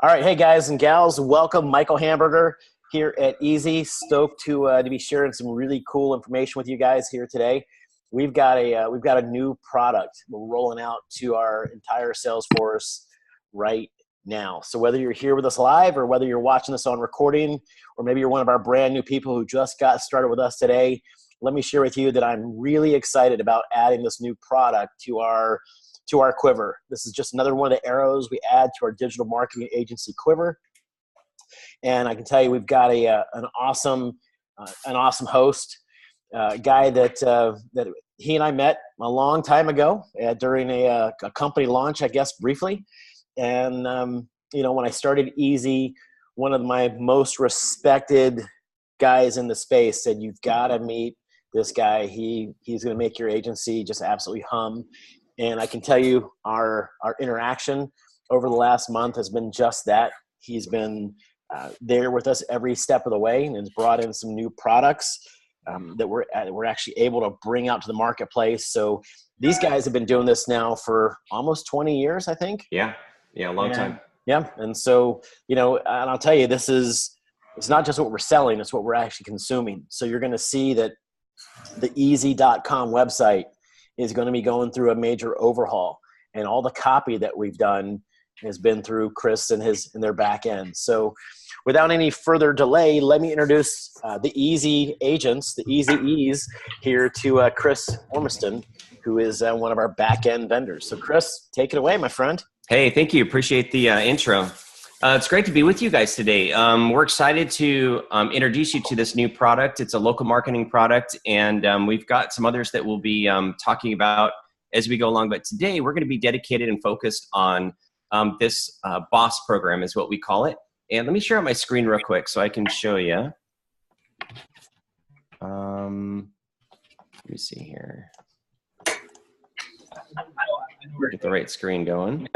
All right, hey guys and gals, welcome. Michael Hamburger here at Ezzey. Stoked to be sharing some really cool information with you guys here today. We've got a new product we're rolling out to our entire sales force right now. So whether you're here with us live or whether you're watching this on recording, or maybe you're one of our brand new people who just got started with us today, let me share with you that I'm really excited about adding this new product to our quiver. This is just another one of the arrows we add to our digital marketing agency quiver. And I can tell you, we've got an awesome host, a guy that he and I met a long time ago during a company launch, I guess, briefly. And when I started Ezzey, one of my most respected guys in the space said, "You've got to meet this guy. He's going to make your agency just absolutely hum." And I can tell you our interaction over the last month has been just that. He's been there with us every step of the way and has brought in some new products that we're actually able to bring out to the marketplace. So these guys have been doing this now for almost 20 years, I think. Yeah, a long time. Yeah, and so, and I'll tell you, it's not just what we're selling, it's what we're actually consuming. So you're going to see that the Ezzey.com website is going to be going through a major overhaul, and all the copy that we've done has been through Chris and their back end. So without any further delay, let me introduce the Ezzey agents, the Ezzey E's, here to Chris Ormiston, who is one of our back end vendors. So Chris, take it away, my friend. Hey, thank you. Appreciate the intro. It's great to be with you guys today. We're excited to introduce you to this new product. It's a local marketing product, and we've got some others that we'll be talking about as we go along. But today we're going to be dedicated and focused on this B.O.S.S program is what we call it. And let me share out my screen real quick so I can show you. Let me see here. Get the right screen going.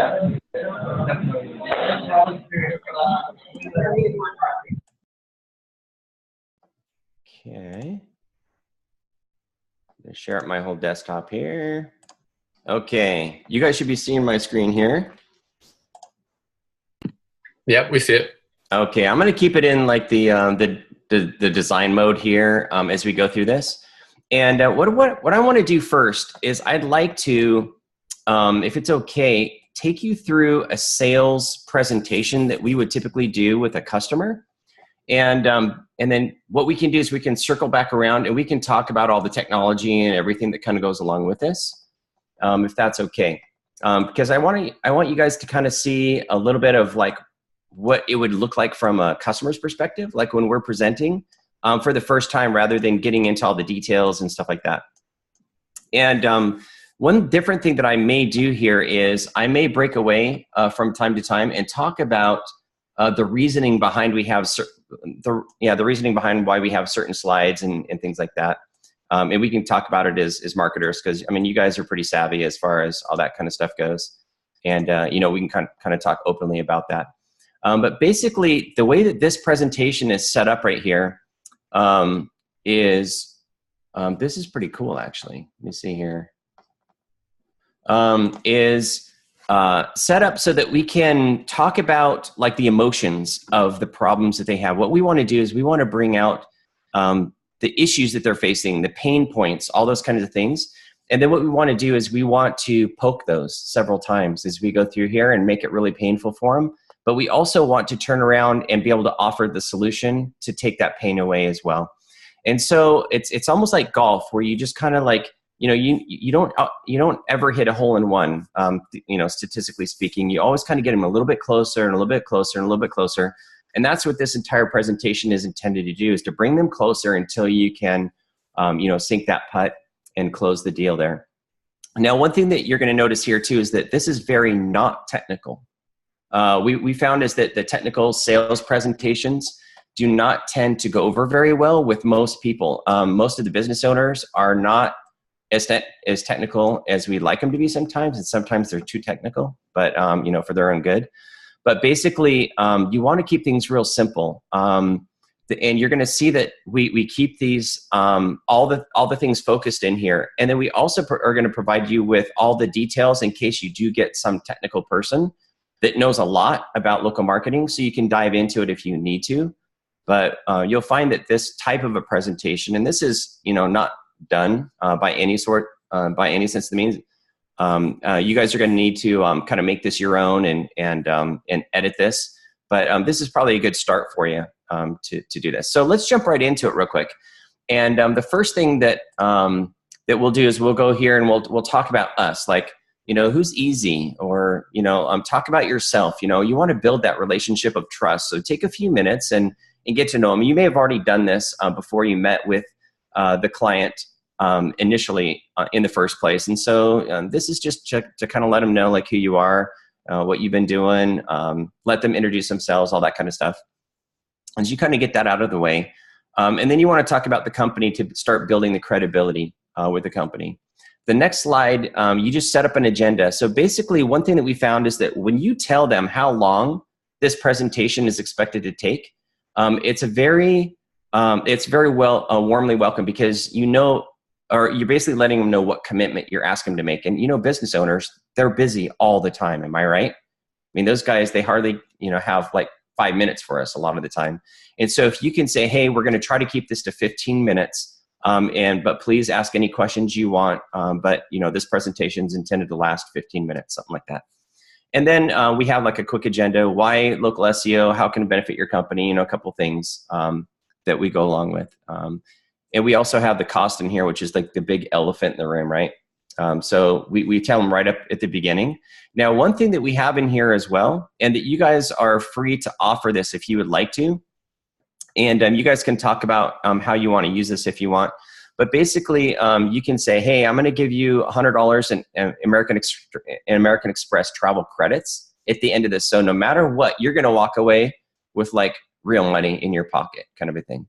Okay. Share out my whole desktop here. Okay, you guys should be seeing my screen here. Yep, we see it. Okay, I'm going to keep it in like the design mode here as we go through this. And what I want to do first is I'd like to, if it's okay, take you through a sales presentation that we would typically do with a customer. And then what we can do is we can circle back around and we can talk about all the technology and everything that kind of goes along with this, if that's okay. Because I want you guys to kind of see a little bit of like what it would look like from a customer's perspective, like when we're presenting for the first time, rather than getting into all the details and stuff like that. And one different thing that I may do here is I may break away from time to time and talk about the reasoning behind the reasoning behind why we have certain slides and things like that. And we can talk about it as marketers, because I mean, you guys are pretty savvy as far as all that kind of stuff goes. And we can kind of talk openly about that. But basically, the way that this presentation is set up right here is this is pretty cool, actually. Let me see here. Is set up so that we can talk about like the emotions of the problems that they have. What we want to do is we want to bring out the issues that they're facing, the pain points, all those kinds of things. And then what we want to do is we want to poke those several times as we go through here and make it really painful for them. But we also want to turn around and be able to offer the solution to take that pain away as well. And so it's almost like golf, where you just kind of like, you don't ever hit a hole in one. Statistically speaking, you always kind of get them a little bit closer and a little bit closer and a little bit closer. And that's what this entire presentation is intended to do, is to bring them closer until you can, sink that putt and close the deal there. Now, one thing that you're going to notice here too is that this is very not technical. We found is that the technical sales presentations do not tend to go over very well with most people. Most of the business owners are not as technical as we'd like them to be sometimes, and sometimes they're too technical, but for their own good. But basically, you want to keep things real simple. And you're going to see that we keep these all the things focused in here, and then we also are going to provide you with all the details in case you do get some technical person that knows a lot about local marketing, so you can dive into it if you need to. But you'll find that this type of a presentation, and this is, not done by any sense of the means. You guys are going to need to kind of make this your own and edit this. But this is probably a good start for you to do this. So let's jump right into it real quick. And the first thing that we'll do is we'll go here and we'll talk about us, like, who's Ezzey, or, talk about yourself. You want to build that relationship of trust. So take a few minutes and get to know them. You may have already done this before you met with the client initially in the first place. And so this is just to kind of let them know, like, who you are, what you've been doing, let them introduce themselves, all that kind of stuff. As you kind of get that out of the way. And then you want to talk about the company to start building the credibility with the company. The next slide, you just set up an agenda. So basically, one thing that we found is that when you tell them how long this presentation is expected to take, it's very warmly welcome, because or you're basically letting them know what commitment you're asking them to make. And business owners, they're busy all the time. Am I right? I mean, those guys, they hardly have like 5 minutes for us a lot of the time. And so if you can say, hey, we're going to try to keep this to 15 minutes, but please ask any questions you want. But this presentation is intended to last 15 minutes, something like that. And then we have like a quick agenda. Why local SEO? How can it benefit your company? A couple things that we go along with. And we also have the cost in here, which is like the big elephant in the room, right? So we tell them right up at the beginning. Now, one thing that we have in here as well, and that you guys are free to offer this if you would like to, and you guys can talk about how you want to use this if you want. But basically, you can say, hey, I'm going to give you $100 in American Express travel credits at the end of this. So no matter what, you're going to walk away with like real money in your pocket, kind of a thing.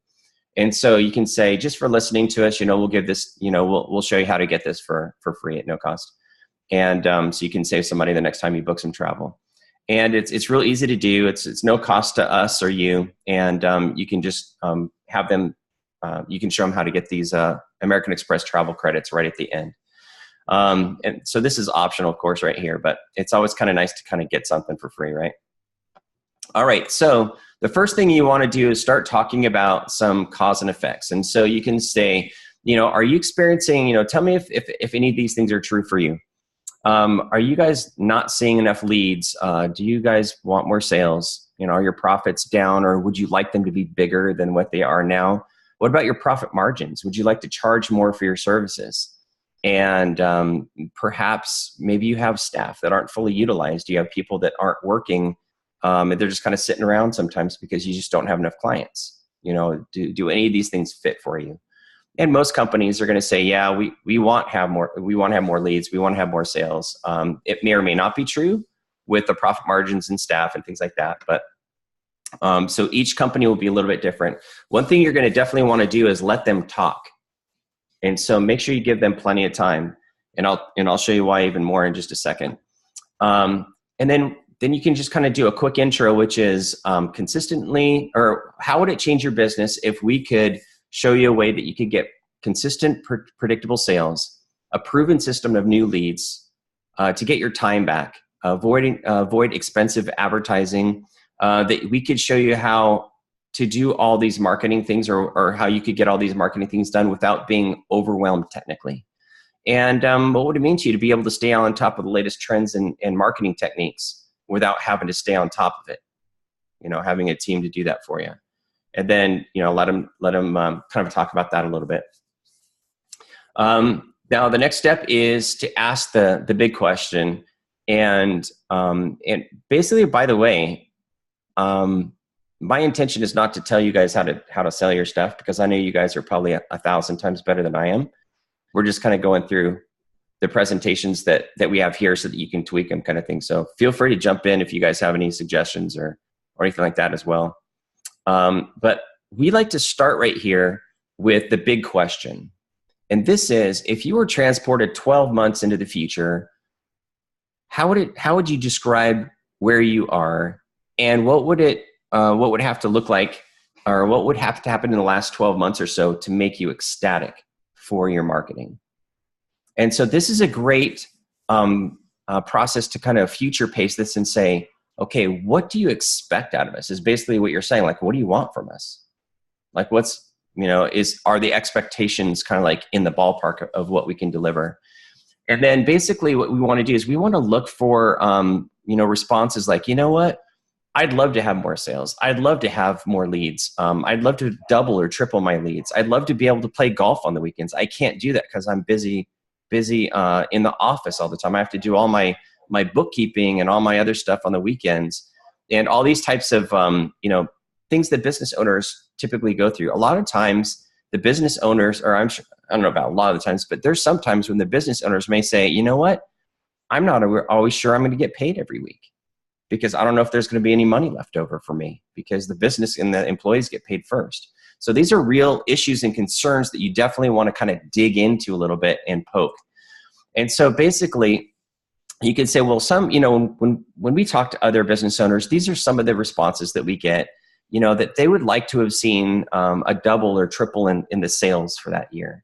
And so you can say, just for listening to us, we'll give this, we'll show you how to get this for free at no cost. And so you can save some money the next time you book some travel. And it's real easy to do. It's no cost to us or you. And you can just have them, you can show them how to get these American Express travel credits right at the end. And so this is optional, of course, right here, but it's always kind of nice to kind of get something for free, right? All right, so the first thing you want to do is start talking about some cause and effects. And so you can say, are you experiencing, tell me if any of these things are true for you. Are you guys not seeing enough leads? Do you guys want more sales? Are your profits down, or would you like them to be bigger than what they are now? What about your profit margins? Would you like to charge more for your services? And perhaps maybe you have staff that aren't fully utilized. You have people that aren't working, and they're just kind of sitting around sometimes because you just don't have enough clients. Do any of these things fit for you? And most companies are going to say, yeah, we want to have more leads. We want to have more sales. It may or may not be true with the profit margins and staff and things like that. But so each company will be a little bit different. One thing you're going to definitely want to do is let them talk. And so make sure you give them plenty of time. And I'll show you why even more in just a second. And then you can just kind of do a quick intro, which is consistently, or how would it change your business if we could show you a way that you could get consistent, predictable sales, a proven system of new leads to get your time back, avoid expensive advertising, that we could show you how to do all these marketing things, or how you could get all these marketing things done without being overwhelmed technically. And what would it mean to you to be able to stay on top of the latest trends and marketing techniques without having to stay on top of it, having a team to do that for you. And then, let them kind of talk about that a little bit. Now, the next step is to ask the big question. And basically, by the way, my intention is not to tell you guys how to sell your stuff, because I know you guys are probably 1,000 times better than I am. We're just kind of going through the presentations that we have here so that you can tweak them, kind of thing. So feel free to jump in if you guys have any suggestions or anything like that as well. But we like to start right here with the big question. And this is, if you were transported 12 months into the future, how would you describe where you are, and what would have to look like, or what would have to happen in the last 12 months or so to make you ecstatic for your marketing? And so this is a great process to kind of future pace this and say, okay, what do you expect out of us is basically what you're saying. Like, what do you want from us? Like, what's, are the expectations kind of like in the ballpark of what we can deliver? And then basically what we want to do is we want to look for, responses like, you know what? I'd love to have more sales. I'd love to have more leads. I'd love to double or triple my leads. I'd love to be able to play golf on the weekends. I can't do that because I'm busy in the office all the time. I have to do all my bookkeeping and all my other stuff on the weekends, and all these types of things that business owners typically go through. A lot of times the business owners, or I don't know about a lot of the times, but there's sometimes when the business owners may say, you know what, I'm not always sure I'm going to get paid every week, because I don't know if there's going to be any money left over for me, because the business and the employees get paid first. So these are real issues and concerns that you definitely want to kind of dig into a little bit and poke. And so basically you could say, well, when we talk to other business owners, these are some of the responses that we get, that they would like to have seen a double or triple in the sales for that year.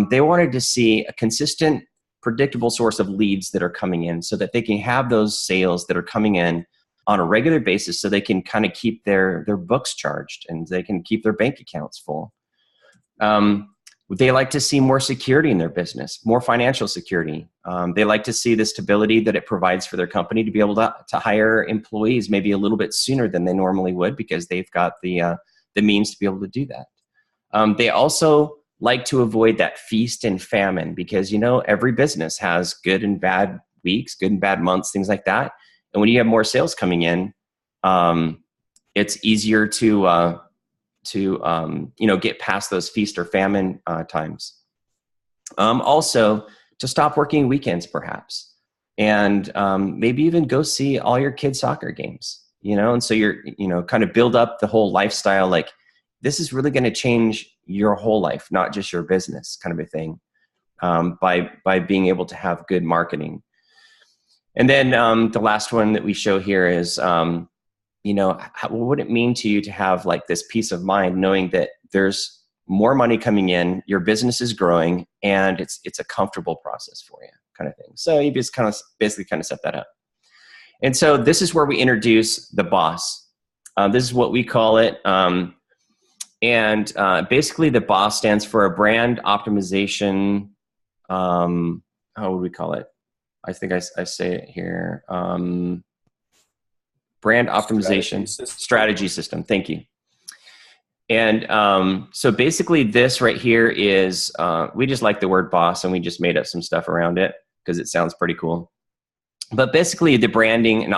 They wanted to see a consistent, predictable source of leads that are coming in, so that they can have those sales that are coming in on a regular basis, so they can kind of keep their books charged and they can keep their bank accounts full. They like to see more security in their business, more financial security. They like to see the stability that it provides for their company to be able to hire employees maybe a little bit sooner than they normally would, because they've got the means to be able to do that. They also like to avoid that feast and famine, because every business has good and bad weeks, good and bad months, things like that. And when you have more sales coming in, it's easier to get past those feast or famine times. Also, to stop working weekends perhaps, and maybe even go see all your kids' soccer games. And so you're kind of build up the whole lifestyle, like this is really going to change your whole life, not just your business, kind of a thing, by being able to have good marketing. And then the last one that we show here is, what would it mean to you to have like this peace of mind, knowing that there's more money coming in, your business is growing, and it's a comfortable process for you, kind of thing. So you just basically set that up. And so this is where we introduce the B.O.S.S. This is what we call it. And basically the B.O.S.S stands for a brand optimization. How would we call it? I think I say it here. Brand optimization strategy system. Thank you. And so basically this right here is, we just like the word B.O.S.S and we just made up some stuff around it because it sounds pretty cool. But basically the branding and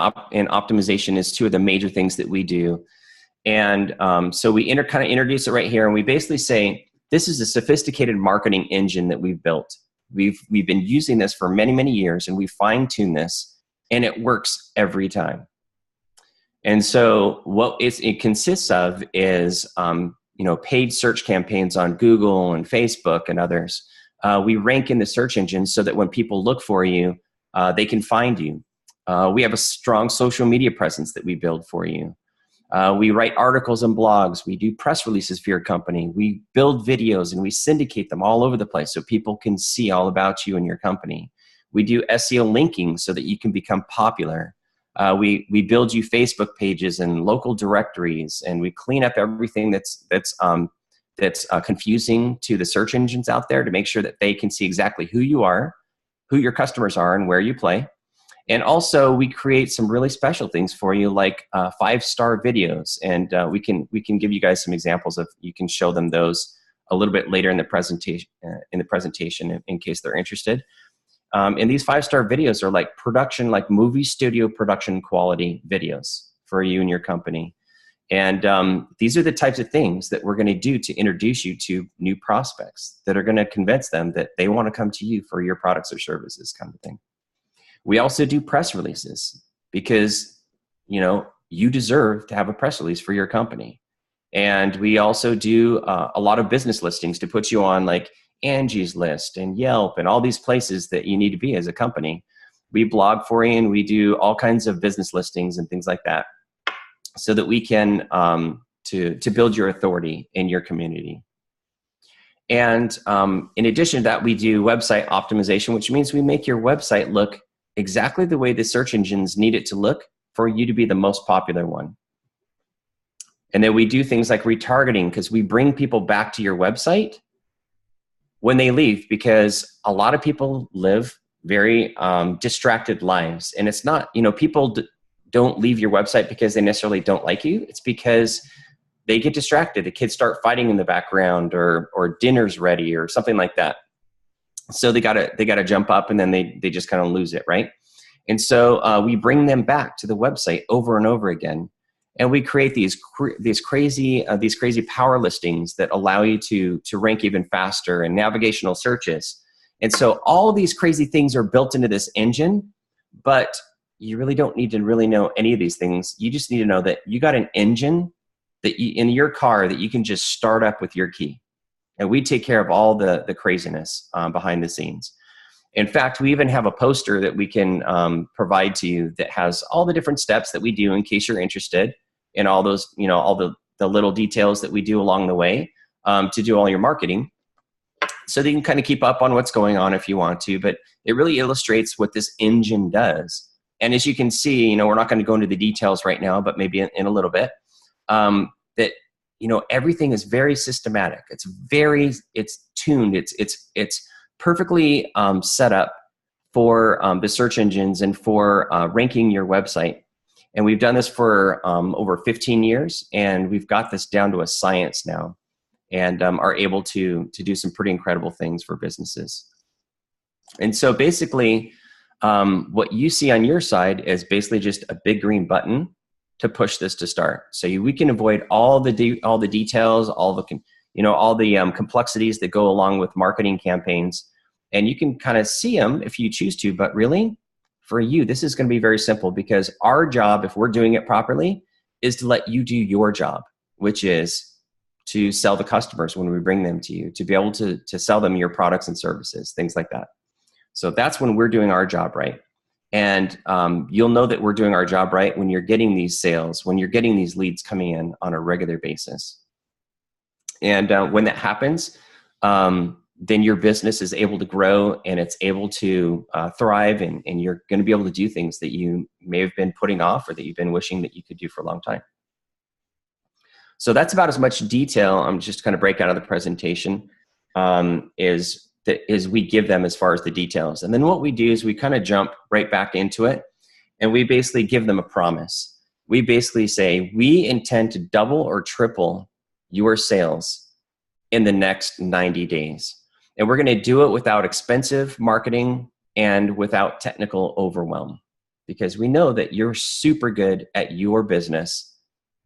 optimization is two of the major things that we do. And so we kind of introduce it right here, and we basically say, this is a sophisticated marketing engine that we've built. We've been using this for many, many years, and we fine-tune this, and it works every time. And so what it consists of is, paid search campaigns on Google and Facebook and others. We rank in the search engines so that when people look for you, they can find you. We have a strong social media presence that we build for you. We write articles and blogs. We do press releases for your company. We build videos and we syndicate them all over the place so people can see all about you and your company. We do SEO linking so that you can become popular. We build you Facebook pages and local directories, and we clean up everything that's confusing to the search engines out there to make sure that they can see exactly who you are, who your customers are, and where you play. And also we create some really special things for you, like 5-star videos. And we can give you guys some examples of, you can show them those a little bit later in the presentation, in case they're interested. And these 5-star videos are like movie studio production quality videos for you and your company. And these are the types of things that we're going to do to introduce you to new prospects that are going to convince them that they want to come to you for your products or services, kind of thing. We also do press releases because, you deserve to have a press release for your company. And we also do a lot of business listings to put you on like Angie's List and Yelp and all these places that you need to be as a company. We blog for you, and we do all kinds of business listings and things like that so that we can to build your authority in your community. And in addition to that, we do website optimization, which means we make your website look exactly the way the search engines need it to look for you to be the most popular one. And then we do things like retargeting, because we bring people back to your website when they leave, because a lot of people live very distracted lives. And it's not, people don't leave your website because they necessarily don't like you. It's because they get distracted. The kids start fighting in the background, or dinner's ready or something like that. So they gotta jump up, and then they just kind of lose it, right? And so we bring them back to the website over and over again. And we create these crazy power listings that allow you to rank even faster, and navigational searches. And so all of these crazy things are built into this engine, but you really don't need to really know any of these things. You just need to know that you got an engine in your car that you can just start up with your key. And we take care of all the craziness behind the scenes. In fact, we even have a poster that we can provide to you that has all the different steps that we do in case you're interested in all those, all the little details that we do along the way to do all your marketing. So that you can kind of keep up on what's going on if you want to, but it really illustrates what this engine does. And as you can see, we're not going to go into the details right now, but maybe in a little bit, that, everything is very systematic. It's tuned. It's perfectly set up for the search engines and for ranking your website. And we've done this for over 15 years, and we've got this down to a science now, and are able to do some pretty incredible things for businesses. And so basically, what you see on your side is basically just a big green button to push this to start. So we can avoid all the details, all the complexities that go along with marketing campaigns, and you can kind of see them if you choose to. But really, for you, this is going to be very simple, because our job, if we're doing it properly, is to let you do your job, which is to sell the customers when we bring them to you, to be able to sell them your products and services, things like that. So that's when we're doing our job right. And you'll know that we're doing our job right when you're getting these sales, when you're getting these leads coming in on a regular basis. And when that happens, then your business is able to grow, and it's able to thrive, and you're going to be able to do things that you may have been putting off, or that you've been wishing that you could do for a long time. So that's about as much detail. I'm just going to break out of the presentation is we give them as far as the details. And then what we do is we kind of jump right back into it, and we basically give them a promise. We basically say, we intend to double or triple your sales in the next 90 days. And we're going to do it without expensive marketing and without technical overwhelm, because we know that you're super good at your business,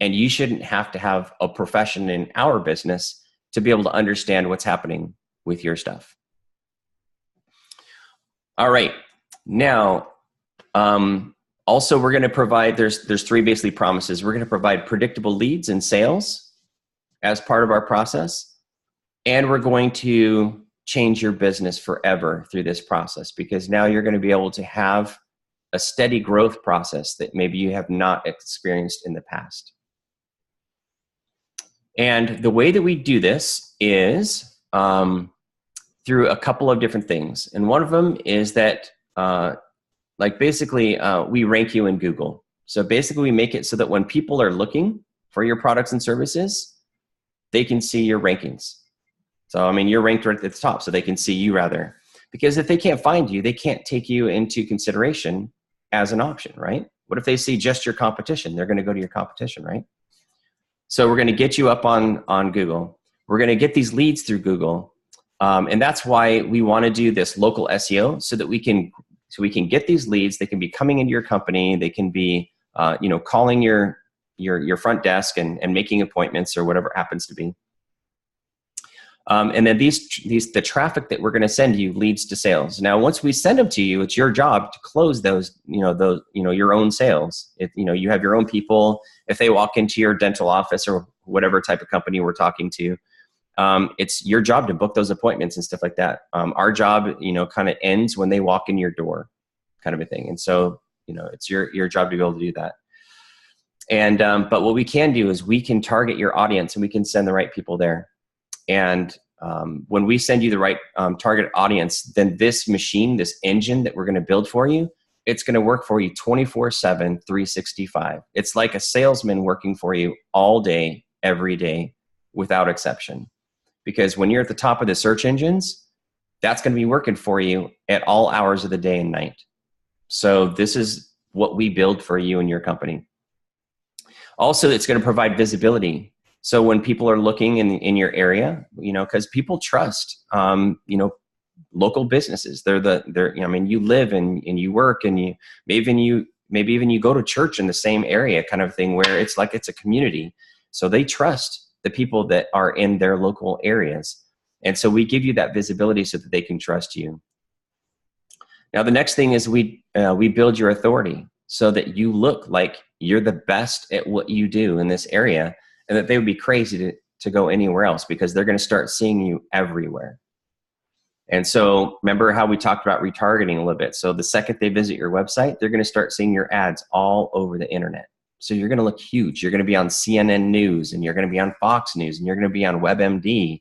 and you shouldn't have to have a profession in our business to be able to understand what's happening with your stuff. All right. Now, also we're going to provide, there's three basically promises. We're going to provide predictable leads and sales as part of our process. And we're going to change your business forever through this process, because now you're going to be able to have a steady growth process that maybe you have not experienced in the past. And the way that we do this is through a couple of different things. And one of them is that we rank you in Google. So basically we make it so that when people are looking for your products and services, they can see your rankings. So, you're ranked right at the top, so they can see you rather. Because if they can't find you, they can't take you into consideration as an option, right? What if they see just your competition? They're going to go to your competition, right? So we're going to get you up on Google. We're going to get these leads through Google. And that's why we want to do this local SEO, so that we can get these leads. They can be coming into your company. They can be, calling your front desk and making appointments or whatever it happens to be. And then the traffic that we're going to send you leads to sales. Now, once we send them to you, it's your job to close those, your own sales. If, you have your own people, if they walk into your dental office or whatever type of company we're talking to, it's your job to book those appointments and stuff like that. Our job, kind of ends when they walk in your door, kind of a thing. And so, it's your job to be able to do that. And, but what we can do is we can target your audience, and we can send the right people there. And when we send you the right target audience, then this machine, this engine that we're going to build for you, it's going to work for you 24/7, 365. It's like a salesman working for you all day, every day, without exception. Because when you're at the top of the search engines, that's going to be working for you at all hours of the day and night. So this is what we build for you and your company. Also, it's going to provide visibility. So when people are looking in your area, you know, because people trust, you know, local businesses. They're you know, I mean, you live and you work and maybe even you go to church in the same area, kind of thing, where it's like it's a community. So they trust the people that are in their local areas. And so we give you that visibility so that they can trust you. Now, the next thing is we build your authority so that you look like you're the best at what you do in this area, and that they would be crazy to go anywhere else because they're going to start seeing you everywhere. And so remember how we talked about retargeting a little bit. So the second they visit your website, they're going to start seeing your ads all over the internet. So you're going to look huge. You're going to be on CNN News, and you're going to be on Fox News, and you're going to be on WebMD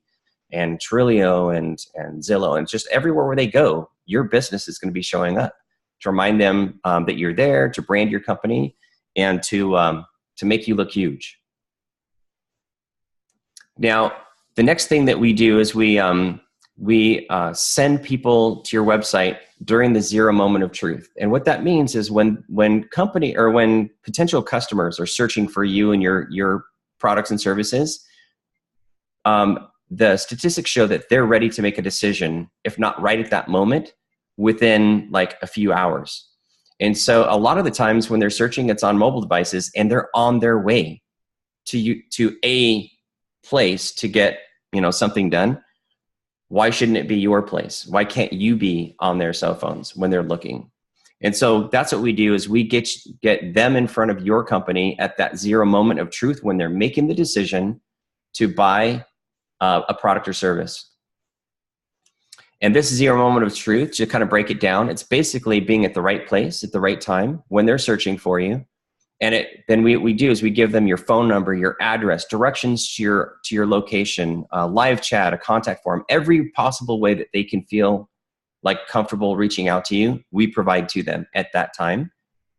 and Twilio and Zillow, and just everywhere where they go, your business is going to be showing up to remind them that you're there, to brand your company, and to make you look huge. Now, the next thing that we do is we send people to your website during the 0 moment of truth. And what that means is when potential customers are searching for you and your products and services, the statistics show that they're ready to make a decision, if not right at that moment, within like a few hours. And so a lot of the times when they're searching, it's on mobile devices and they're on their way to a place to get, you know, something done. Why shouldn't it be your place? Why can't you be on their cell phones when they're looking? And so that's what we do is we get them in front of your company at that 0 moment of truth when they're making the decision to buy a product or service. And this 0 moment of truth, to kind of break it down, it's basically being at the right place at the right time when they're searching for you. And then we do is we give them your phone number, your address, directions to your location, live chat, a contact form, every possible way that they can feel like comfortable reaching out to you, we provide to them at that time,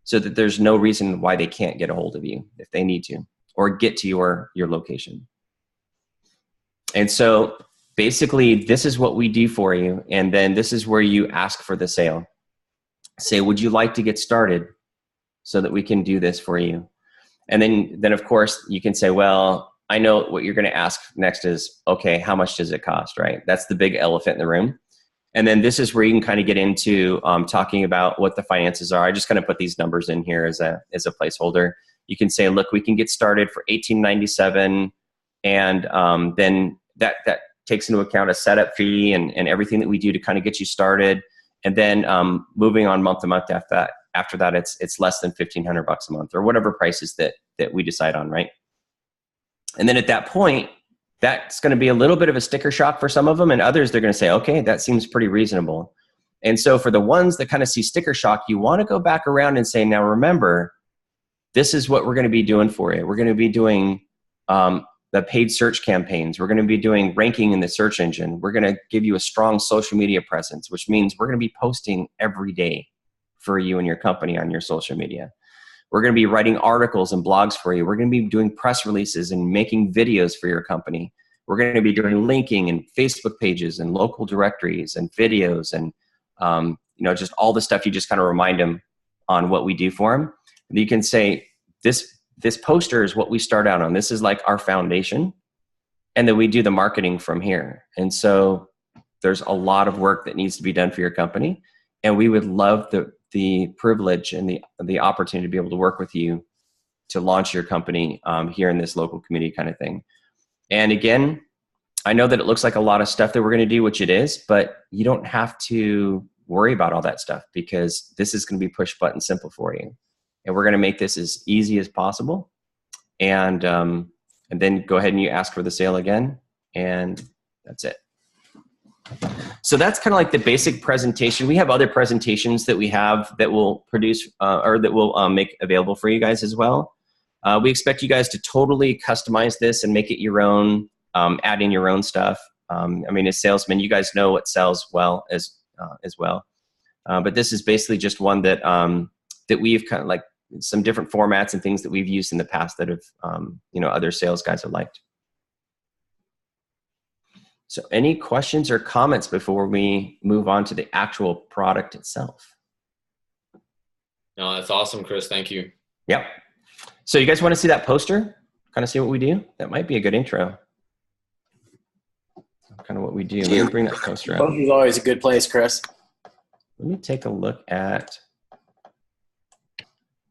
so that there's no reason why they can't get a hold of you if they need to, or get to your location. And so basically this is what we do for you. And then this is where you ask for the sale. Say, would you like to get started so that we can do this for you? And then of course you can say, well, I know what you're going to ask next is, okay, how much does it cost, right? That's the big elephant in the room. And then this is where you can kind of get into talking about what the finances are. I just kind of put these numbers in here as a placeholder. You can say, look, we can get started for $18.97. And then that takes into account a setup fee and everything that we do to kind of get you started. And then moving on month to month after that, it's less than $1,500 a month, or whatever prices that we decide on, right? And then at that point, that's going to be a little bit of a sticker shock for some of them, and others, they're going to say, okay, that seems pretty reasonable. And so for the ones that kind of see sticker shock, you want to go back around and say, now remember, this is what we're going to be doing for you. We're going to be doing the paid search campaigns. We're going to be doing ranking in the search engine. We're going to give you a strong social media presence, which means we're going to be posting every day for you and your company on your social media. We're going to be writing articles and blogs for you. We're going to be doing press releases and making videos for your company. We're going to be doing linking and Facebook pages and local directories and videos and just all the stuff. You just kind of remind them on what we do for them. And you can say, this poster is what we start out on. This is like our foundation. And then we do the marketing from here. And so there's a lot of work that needs to be done for your company. And we would love the privilege and the opportunity to be able to work with you to launch your company here in this local community kind of thing. And again, I know that it looks like a lot of stuff that we're going to do, which it is, but you don't have to worry about all that stuff, because this is going to be push button simple for you. And we're going to make this as easy as possible. And then go ahead and you ask for the sale again, and that's it. So that's kind of like the basic presentation. We have other presentations that we have that we'll produce or that we'll make available for you guys as well. We expect you guys to totally customize this and make it your own, add in your own stuff. I mean, as salesmen, you guys know what sells well as well. But this is basically just one that that we've kind of like some different formats and things that we've used in the past that have other sales guys have liked. So any questions or comments before we move on to the actual product itself? No, that's awesome, Chris. Thank you. Yep. So you guys want to see that poster? Kind of see what we do? That might be a good intro. Kind of what we do. Let me bring that poster up. Poster's always a good place, Chris. Let me take a look at.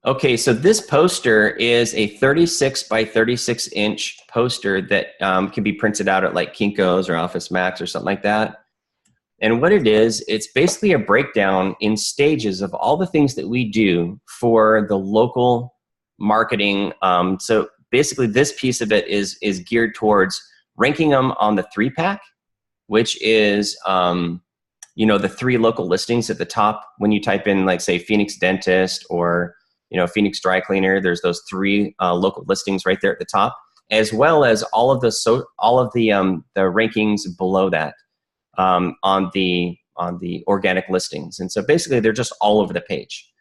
Okay, so this poster is a 36 by 36 inch poster that can be printed out at like Kinko's or Office Max or something like that. And what it is, it's basically a breakdown in stages of all the things that we do for the local marketing. So basically this piece of it is geared towards ranking them on the 3-pack, which is the 3 local listings at the top. When you type in like say Phoenix Dentist or Phoenix Dry Cleaner, there's those 3 local listings right there at the top, as well as all of the rankings below that on the organic listings. And so basically they're just all over the page.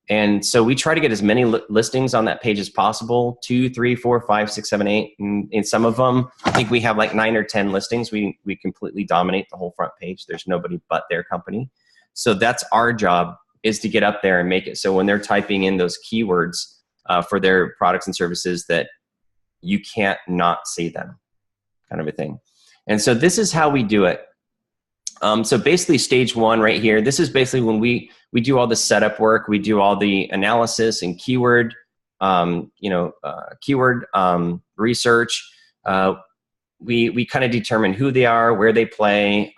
And so we try to get as many listings on that page as possible, 2, 3, 4, 5, 6, 7, 8. And in some of them, I think we have like 9 or 10 listings. We completely dominate the whole front page. There's nobody but their company. So that's our job, is to get up there and make it so when they're typing in those keywords for their products and services that you can't not see them, kind of a thing. And so this is how we do it. So basically stage 1 right here, this is basically when we do all the setup work, we do all the analysis and keyword, research. We kind of determine who they are, where they play.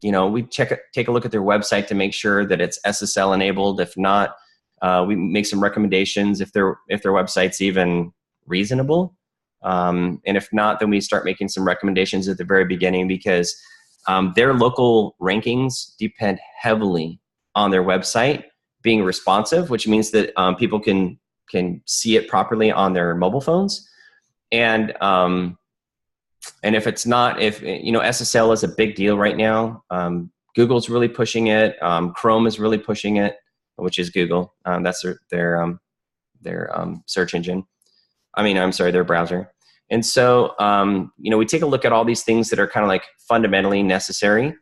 We take a look at their website to make sure that it's SSL enabled. If not, we make some recommendations if their website's even reasonable. And if not, then we start making some recommendations at the very beginning, because their local rankings depend heavily on their website being responsive, which means that people can see it properly on their mobile phones. And if it's not, SSL is a big deal right now. Google's really pushing it. Chrome is really pushing it, which is Google. That's their search engine. Their browser. And so, we take a look at all these things that are kind of like fundamentally necessary.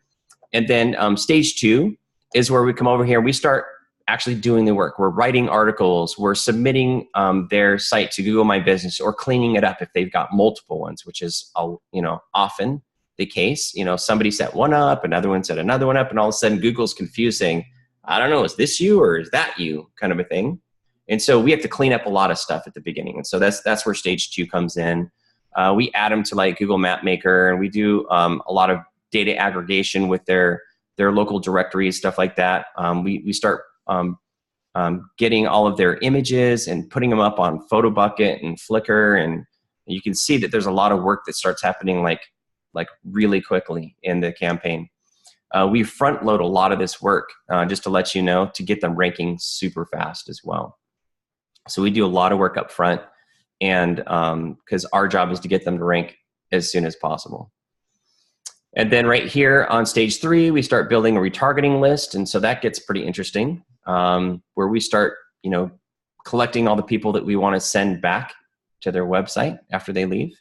And then stage 2 is where we come over here and we start actually doing the work. We're writing articles. We're submitting their site to Google My Business, or cleaning it up if they've got multiple ones, which is, often the case. Somebody set one up, another one set another one up, and all of a sudden Google's confused, saying, I don't know, is this you or is that you, kind of a thing. And so we have to clean up a lot of stuff at the beginning. And so that's where stage 2 comes in. We add them to like Google Map Maker, and we do a lot of data aggregation with their local directories, stuff like that. We start getting all of their images and putting them up on PhotoBucket and Flickr, and you can see that there's a lot of work that starts happening like really quickly in the campaign. We front load a lot of this work, just to let you know, to get them ranking super fast as well. So we do a lot of work up front, and because our job is to get them to rank as soon as possible. And then right here on stage 3, we start building a retargeting list. And so that gets pretty interesting, where we start, collecting all the people that we want to send back to their website after they leave.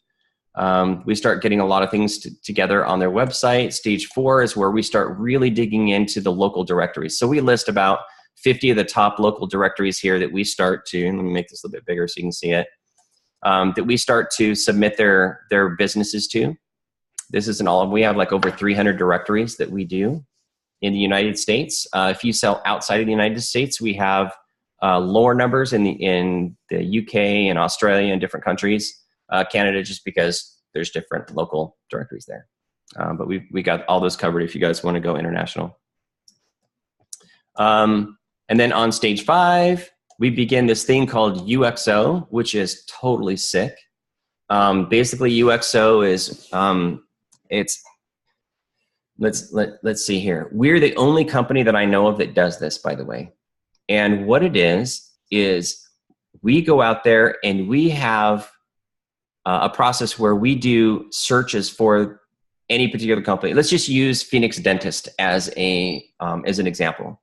We start getting a lot of things together on their website. Stage 4 is where we start really digging into the local directories. So we list about 50 of the top local directories here that we start to, and let me make this a little bit bigger so you can see it, that we start to submit their businesses to. This isn't all of them. We have like over 300 directories that we do in the United States. If you sell outside of the United States, we have lower numbers in the UK and Australia and different countries. Canada, just because there's different local directories there. But we got all those covered if you guys want to go international. And then on stage 5, we begin this thing called UXO, which is totally sick. Basically, UXO is let's see here. We're the only company that I know of that does this, by the way. And what it is we go out there and we have a process where we do searches for any particular company. Let's just use Phoenix Dentist as an example.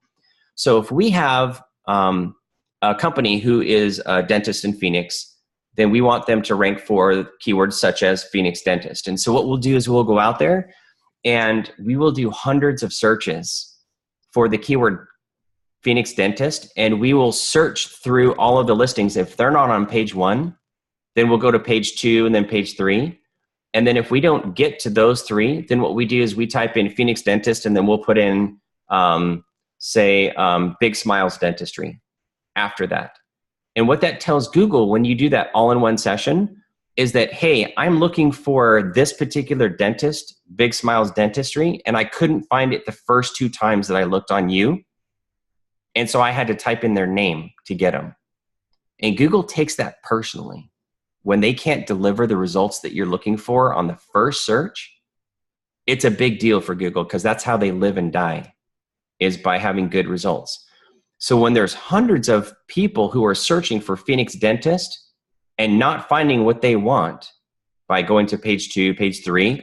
So if we have a company who is a dentist in Phoenix, then we want them to rank for keywords such as Phoenix dentist. And so what we'll do is we'll go out there and we will do hundreds of searches for the keyword Phoenix dentist, and we will search through all of the listings. If they're not on page 1, then we'll go to page 2 and then page 3. And then if we don't get to those 3, then what we do is we type in Phoenix dentist, and then we'll put in, Big Smiles Dentistry after that. And what that tells Google when you do that all in one session is that, hey, I'm looking for this particular dentist, Big Smiles Dentistry, and I couldn't find it the first 2 times that I looked on you. And so I had to type in their name to get them. And Google takes that personally. When they can't deliver the results that you're looking for on the first search, it's a big deal for Google, because that's how they live and die, is by having good results. So when there's hundreds of people who are searching for Phoenix dentist and not finding what they want by going to page 2, page 3,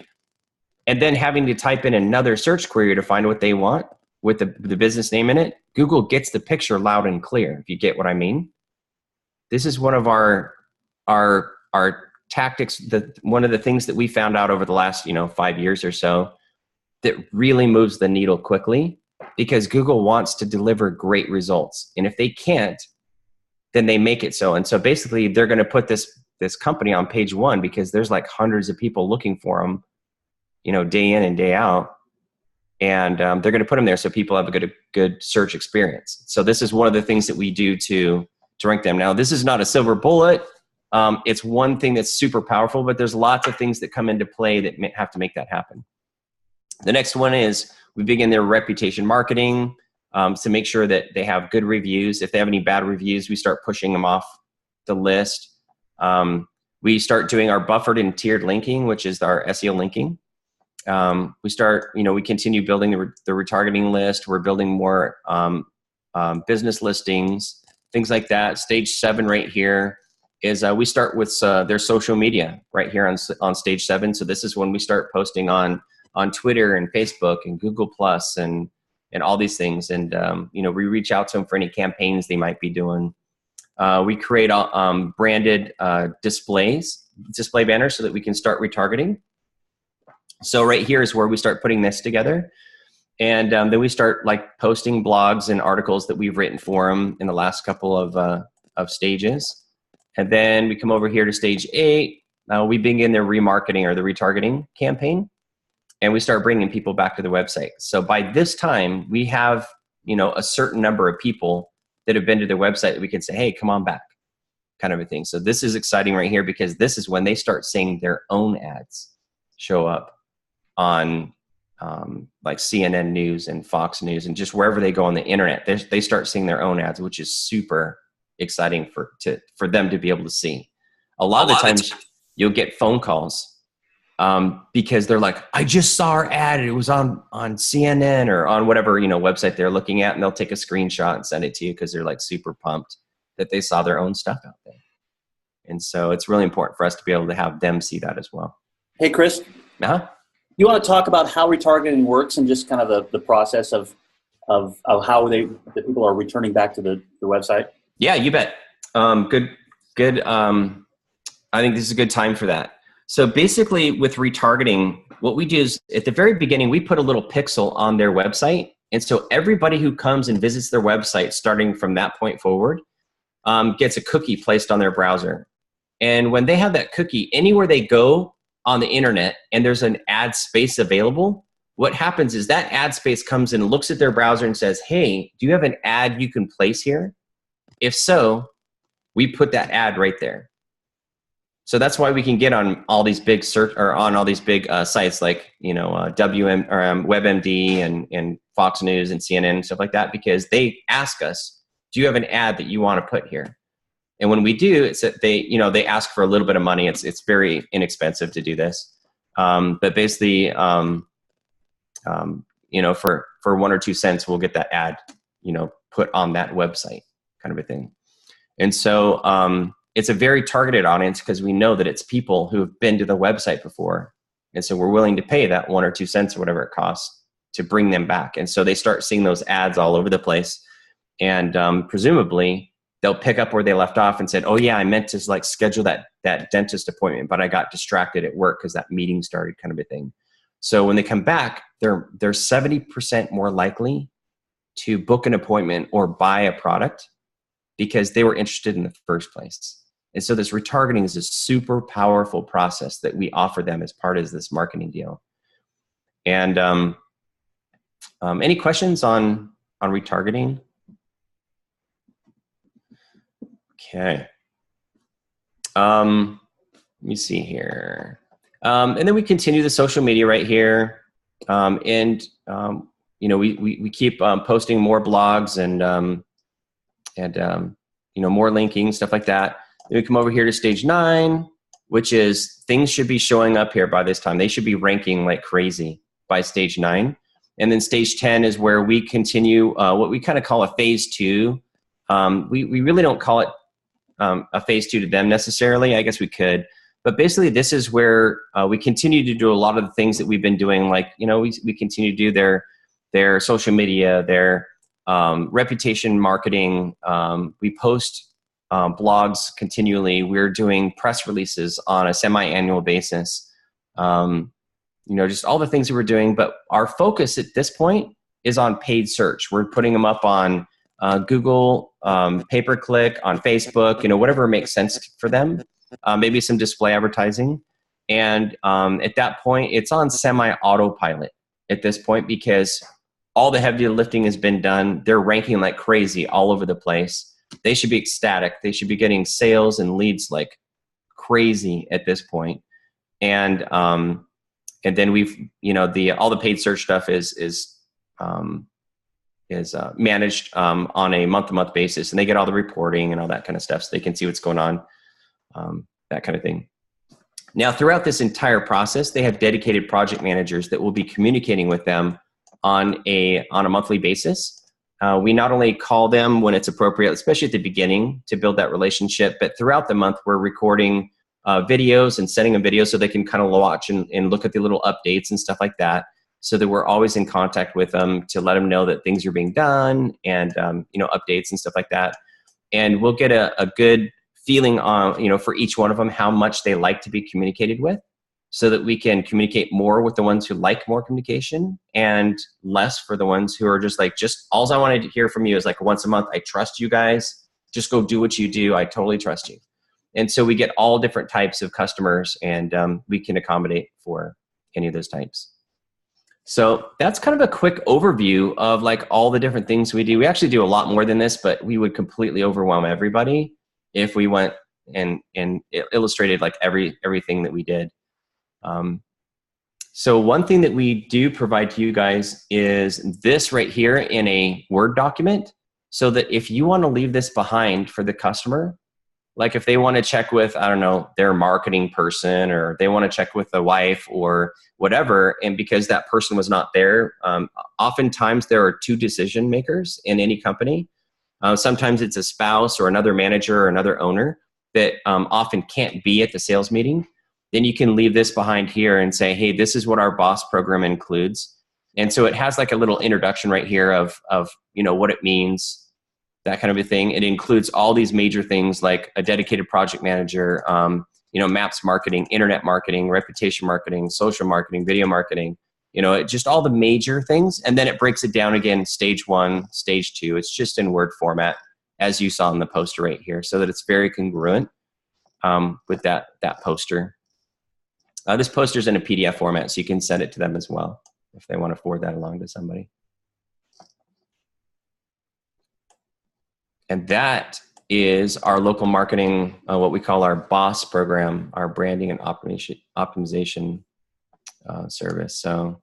and then having to type in another search query to find what they want with the business name in it, Google gets the picture loud and clear, if you get what I mean. This is one of our tactics, one of the things that we found out over the last 5 years or so that really moves the needle quickly, because Google wants to deliver great results. And if they can't, then they make it so. And so basically they're going to put this company on page 1 because there's like hundreds of people looking for them, day in and day out. And they're going to put them there so people have a good search experience. So this is one of the things that we do to rank them. Now, this is not a silver bullet. It's one thing that's super powerful, but there's lots of things that come into play that have to make that happen. The next one is we begin their reputation marketing to make sure that they have good reviews. If they have any bad reviews, we start pushing them off the list. We start doing our buffered and tiered linking, which is our SEO linking. We continue building the retargeting list. We're building more business listings, things like that. Stage 7 right here is we start with their social media right here on stage 7. So this is when we start posting on Twitter and Facebook and Google Plus and all these things. And, we reach out to them for any campaigns they might be doing. We create branded display banners so that we can start retargeting. So right here is where we start putting this together. And then we start posting blogs and articles that we've written for them in the last couple of stages. And then we come over here to stage 8. We begin their remarketing or the retargeting campaign. And we start bringing people back to the website. So by this time, we have a certain number of people that have been to their website that we can say, hey, come on back, kind of a thing. So this is exciting right here, because this is when they start seeing their own ads show up on CNN News and Fox News and just wherever they go on the internet. They start seeing their own ads, which is super exciting for them to be able to see. A lot of the times you'll get phone calls because they're like, I just saw our ad. It was on CNN or on whatever website they're looking at, and they'll take a screenshot and send it to you because they're super pumped that they saw their own stuff out there. And so it's really important for us to be able to have them see that as well. Hey, Chris. Uh-huh. You want to talk about how retargeting works and just kind of the process of how the people are returning back to the website? Yeah, you bet. Good. I think this is a good time for that. So basically with retargeting, what we do is at the very beginning, we put a little pixel on their website. And so everybody who comes and visits their website, starting from that point forward, gets a cookie placed on their browser. And when they have that cookie, anywhere they go on the internet and there's an ad space available, what happens is that ad space comes in and looks at their browser and says, hey, do you have an ad you can place here? If so, we put that ad right there. So that's why we can get on all these big search or on all these big sites like WebMD and Fox News and CNN and stuff like that, because they ask us, do you have an ad that you want to put here? And when we do, it's that they ask for a little bit of money. It's very inexpensive to do this, but basically, for 1 or 2 cents, we'll get that ad, put on that website, kind of a thing. And so it's a very targeted audience because we know that it's people who have been to the website before, and so we're willing to pay that 1 or 2 cents or whatever it costs to bring them back. And so they start seeing those ads all over the place. And presumably they'll pick up where they left off and said, oh yeah, I meant to like schedule that dentist appointment, but I got distracted at work because that meeting started, kind of a thing. So when they come back, they're 70% more likely to book an appointment or buy a product because they were interested in the first place. And so this retargeting is a super powerful process that we offer them as part of this marketing deal. And any questions on retargeting? Okay. Let me see here. And then we continue the social media right here. You know, we keep posting more blogs and you know, more linking, stuff like that. Then we come over here to stage 9, which is things should be showing up here by this time. They should be ranking like crazy by stage 9. And then stage 10 is where we continue what we kind of call a phase 2. We really don't call it a phase 2 to them necessarily. I guess we could. But basically, this is where we continue to do a lot of the things that we've been doing. Like, you know, we continue to do their social media, their reputation marketing. We post blogs continually. We're doing press releases on a semi-annual basis. You know, just all the things that we're doing. But our focus at this point is on paid search. We're putting them up on Google, pay-per-click, on Facebook, you know, whatever makes sense for them. Maybe some display advertising. And at that point, it's on semi-autopilot at this point because all the heavy lifting has been done. They're ranking like crazy all over the place. They should be ecstatic. They should be getting sales and leads like crazy at this point. And then we've, you know, all the paid search stuff is managed on a month-to-month basis, and they get all the reporting and all that kind of stuff, so they can see what's going on, that kind of thing. Now, throughout this entire process, they have dedicated project managers that will be communicating with them on a monthly basis. We not only call them when it's appropriate, especially at the beginning, to build that relationship, but throughout the month, we're recording videos and sending them videos so they can kind of watch and look at the little updates and stuff like that, so that we're always in contact with them to let them know that things are being done and you know, updates and stuff like that. And we'll get a good feeling on, you know, for each one of them, how much they like to be communicated with, so that we can communicate more with the ones who like more communication and less for the ones who are just like, just all I wanted to hear from you is like once a month, I trust you guys, just go do what you do, I totally trust you. And so we get all different types of customers, and we can accommodate for any of those types. So that's kind of a quick overview of like all the different things we do. We actually do a lot more than this, but we would completely overwhelm everybody if we went and illustrated like everything that we did. So one thing that we do provide to you guys is this right here in a Word document, so that if you want to leave this behind for the customer, like if they want to check with, I don't know, their marketing person, or they want to check with the wife or whatever, and because that person was not there, oftentimes there are 2 decision makers in any company. Sometimes it's a spouse or another manager or another owner that often can't be at the sales meeting. Then you can leave this behind here and say, hey, this is what our B.O.S.S program includes. And so it has like a little introduction right here of you know, what it means, that kind of a thing. It includes all these major things like a dedicated project manager, you know, maps marketing, internet marketing, reputation marketing, social marketing, video marketing, you know, just all the major things. And then it breaks it down again, stage 1, stage 2. It's just in Word format, as you saw in the poster right here, so that it's very congruent with that poster. This poster's in a PDF format, so you can send it to them as well if they want to forward that along to somebody. And that is our local marketing, what we call our B.O.S.S program, our branding and optimization service. So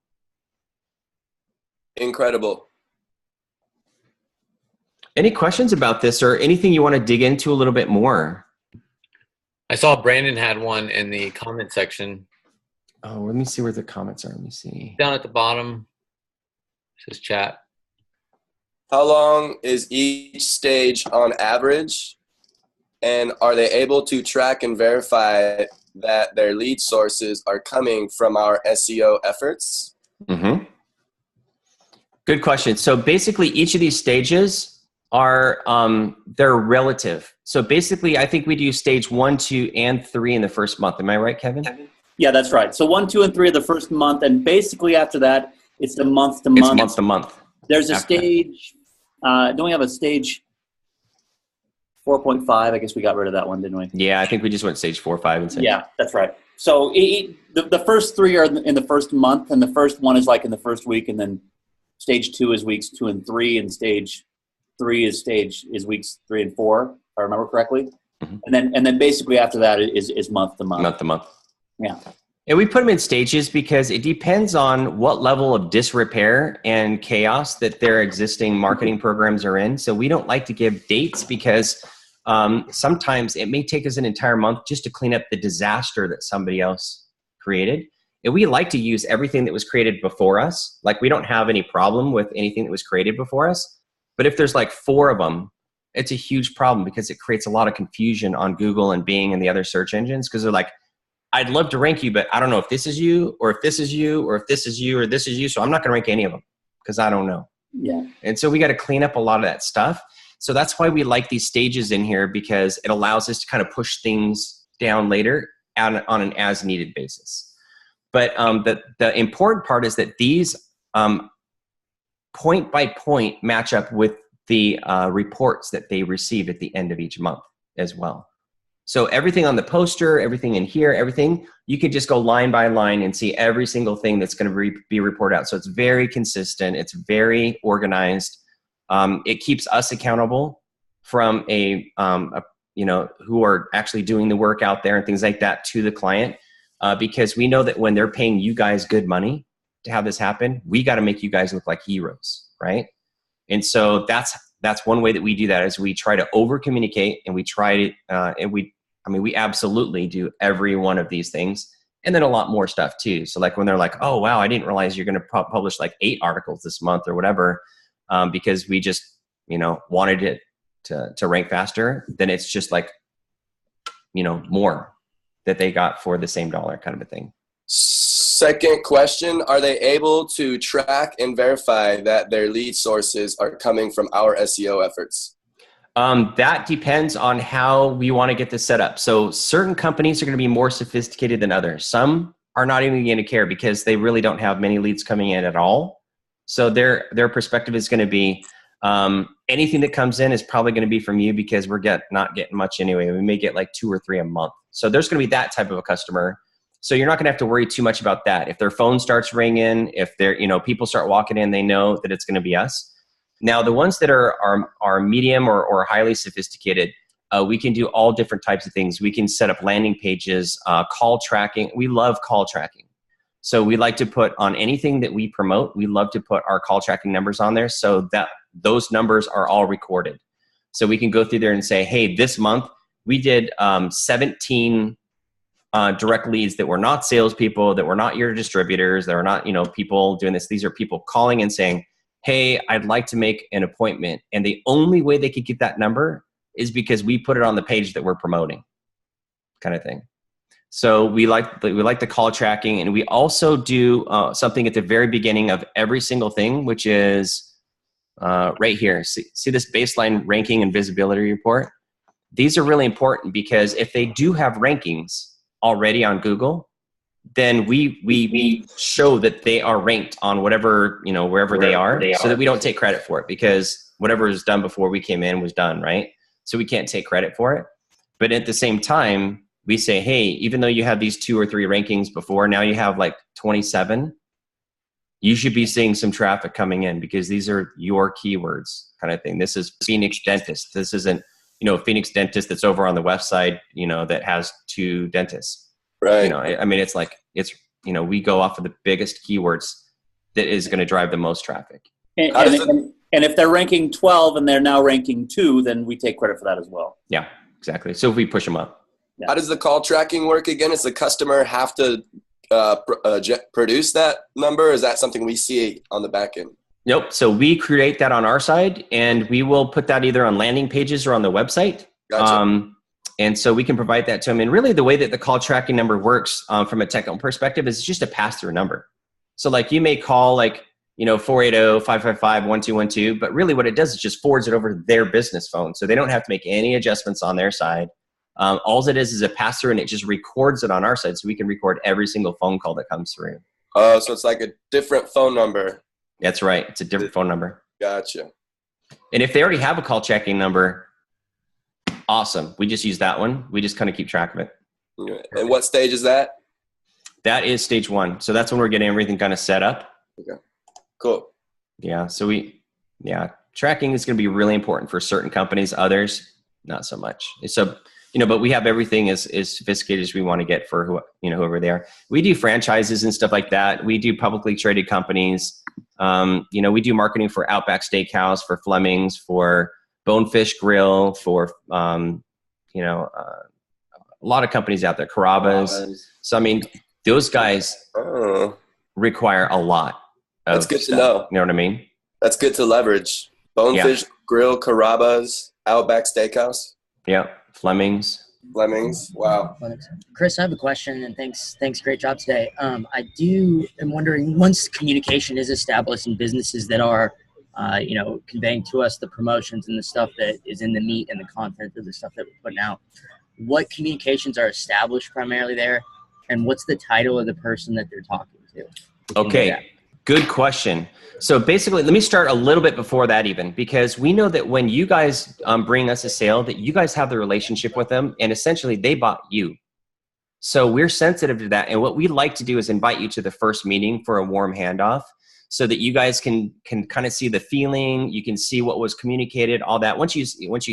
incredible. Any questions about this, or anything you want to dig into a little bit more? I saw Brandon had one in the comment section. Oh, let me see where the comments are. Let me see. Down at the bottom, it says chat. How long is each stage on average? And are they able to track and verify that their lead sources are coming from our SEO efforts? Mm-hmm. Good question. So basically each of these stages are they're relative. So basically, I think we do stage 1, 2, and 3 in the first month. Am I right, Kevin? Yeah, that's right. So 1, 2, and 3 are the first month, and basically after that, it's the month to It's month. month to month. There's a stage. Don't we have a stage 4.5? I guess we got rid of that one, didn't we? Yeah, I think we just went stage 4, 5, and 6. Yeah, that's right. So the first 3 are in the first month, and the first one is like in the first week, and then stage 2 is weeks 2 and 3, and stage 3 is weeks 3 and 4, if I remember correctly. Mm-hmm. And then basically after that is month to month. Month to month. Yeah. And we put them in stages because it depends on what level of disrepair and chaos that their existing marketing programs are in. So we don't like to give dates because sometimes it may take us an entire month just to clean up the disaster that somebody else created. And we like to use everything that was created before us. Like, we don't have any problem with anything that was created before us. But if there's like 4 of them, it's a huge problem because it creates a lot of confusion on Google and Bing and the other search engines, because they're like, I'd love to rank you, but I don't know if this is you or if this is you or if this is you or this is you. So I'm not going to rank any of them because I don't know. Yeah. And so we got to clean up a lot of that stuff. So that's why we like these stages in here, because it allows us to kind of push things down later on an as needed basis. But the important part is that these point by point match up with the reports that they receive at the end of each month as well. So everything on the poster, everything in here, everything, you can just go line by line and see every single thing that's going to be reported out. So it's very consistent. It's very organized. It keeps us accountable from who are actually doing the work out there and things like that to the client, because we know that when they're paying you guys good money to have this happen, we got to make you guys look like heroes, right? And so that's one way that we do that, is we try to over communicate, and we try to we absolutely do every one of these things, and then a lot more stuff too. So like when they're like, oh wow, I didn't realize you're going to publish like 8 articles this month or whatever, because we just wanted it to rank faster, then it's just like more that they got for the same dollar, kind of a thing. Second question, are they able to track and verify that their lead sources are coming from our SEO efforts? That depends on how we want to get this set up. So certain companies are going to be more sophisticated than others. Some are not even going to care because they really don't have many leads coming in at all. So their perspective is going to be anything that comes in is probably going to be from you, because we're not getting much anyway. We may get like 2 or 3 a month. So there's going to be that type of a customer. So you're not going to have to worry too much about that. If their phone starts ringing, if they're, people start walking in, they know that it's going to be us. Now, the ones that are medium or highly sophisticated, we can do all different types of things. We can set up landing pages, call tracking. We love call tracking. So we like to put on anything that we promote, we love to put our call tracking numbers on there so that those numbers are all recorded. So we can go through there and say, hey, this month we did 17 direct leads that were not salespeople, that were not your distributors, that were not people doing this. These are people calling and saying, hey, I'd like to make an appointment. And the only way they could get that number is because we put it on the page that we're promoting, kind of thing. So we like the call tracking, and we also do something at the very beginning of every single thing, which is right here. See this baseline ranking and visibility report? These are really important because if they do have rankings already on Google, then we show that they are ranked on whatever, wherever they are, so that we don't take credit for it, because whatever was done before we came in was done, right? So we can't take credit for it. But at the same time, we say, hey, even though you had these 2 or 3 rankings before, now you have like 27, you should be seeing some traffic coming in because these are your keywords, kind of thing. This is Phoenix Dentist. This isn't, Phoenix Dentist that's over on the west side, that has 2 dentists. Right. We go off of the biggest keywords that is going to drive the most traffic. And if they're ranking 12 and they're now ranking 2, then we take credit for that as well. Yeah, exactly. So if we push them up. Yeah. How does the call tracking work again? Does the customer have to produce that number? Or is that something we see on the back end? Nope. So we create that on our side, and we will put that either on landing pages or on the website. Gotcha. And so we can provide that to them. And really the way that the call tracking number works from a technical perspective is just a pass-through number. So like you may call like 480-555-1212. But really what it does is just forwards it over to their business phone. So they don't have to make any adjustments on their side. All it is a pass-through, and it just records it on our side, so we can record every single phone call that comes through. Oh, so it's like a different phone number. That's right. It's a different phone number. Gotcha. And if they already have a call checking number, awesome. We just use that one. We just kind of keep track of it. And what stage is that? That is stage 1. So that's when we're getting everything kind of set up. Okay. Cool. Yeah. So tracking is going to be really important for certain companies, others, not so much. So, but we have everything as sophisticated as we want to get for whoever they are. We do franchises and stuff like that. We do publicly traded companies. We do marketing for Outback Steakhouse, for Fleming's, for Bonefish Grill, for, a lot of companies out there, Carrabba's. So, those guys require a lot of That's good stuff. to know. You know what I mean? That's good to leverage. Bonefish Grill, Carrabba's, Outback Steakhouse. Yeah. Fleming's. Wow. Chris, I have a question, and thanks. Great job today. am wondering, once communication is established in businesses that are, conveying to us the promotions and the stuff that is in the meat and the content of the stuff that we're putting out, what communications are established primarily there, and what's the title of the person that they're talking to? Okay. Good question. So basically, let me start a little bit before that even, because we know that when you guys bring us a sale, that you guys have the relationship with them, and essentially they bought you. So we're sensitive to that. And what we like to do is invite you to the first meeting for a warm handoff, so that you guys can kind of see the feeling, you can see what was communicated, all that. Once you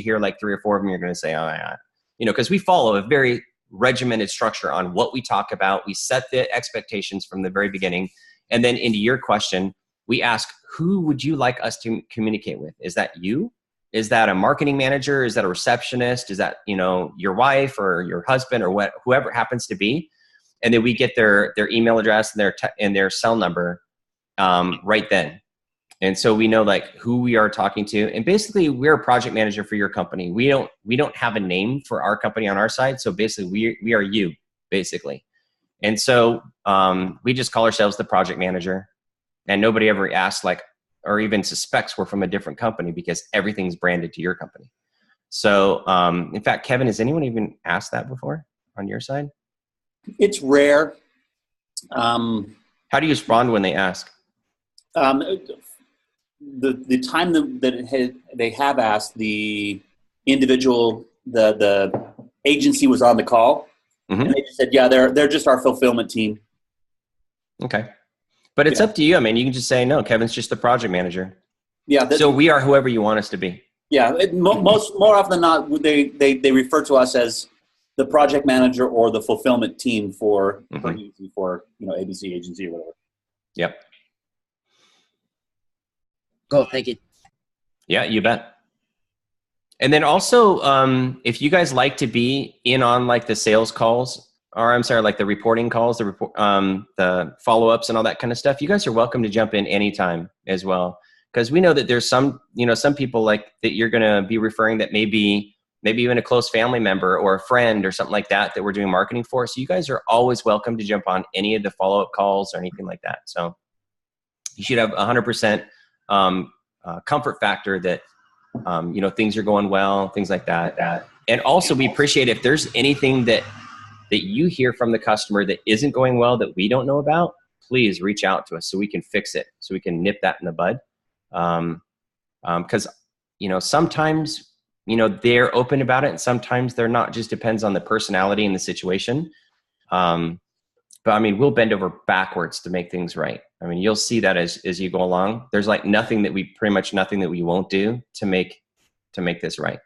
hear like 3 or 4 of them, you're going to say, oh yeah, because we follow a very regimented structure on what we talk about. We set the expectations from the very beginning. And then into your question, we ask, who would you like us to communicate with? Is that you? Is that a marketing manager? Is that a receptionist? Is that, your wife or your husband or whoever it happens to be? And then we get their email address and their cell number right then. And so we know like who we are talking to. And basically we're a project manager for your company. We don't have a name for our company on our side. So basically we are you, basically. And so we just call ourselves the project manager, and nobody ever asks or even suspects we're from a different company, because everything's branded to your company. So in fact, Kevin, has anyone even asked that before on your side? It's rare. How do you respond when they ask? The time that they have asked, the individual, the agency was on the call. Mm-hmm. And they just said, yeah, they're just our fulfillment team. Okay. But it's up to you. You can just say, no, Kevin's just the project manager. Yeah. So we are whoever you want us to be. Yeah. More often than not, they refer to us as the project manager or the fulfillment team for ABC agency or whatever. Yep. Cool. Thank you. Yeah, you bet. And then also, if you guys like to be in on like the sales calls, or like the reporting calls, the follow-ups and all that kind of stuff, you guys are welcome to jump in anytime as well. Because we know that there's some people like that you're going to be referring that maybe even a close family member or a friend or something like that we're doing marketing for. So you guys are always welcome to jump on any of the follow-up calls or anything like that. So you should have 100% comfort factor that things are going well, things like that. And also we appreciate if there's anything that you hear from the customer that isn't going well that we don't know about, please reach out to us so we can fix it, so we can nip that in the bud. Because sometimes they're open about it and sometimes they're not. Just depends on the personality and the situation. But we'll bend over backwards to make things right. You'll see that as you go along. There's like nothing that we won't do to make this right.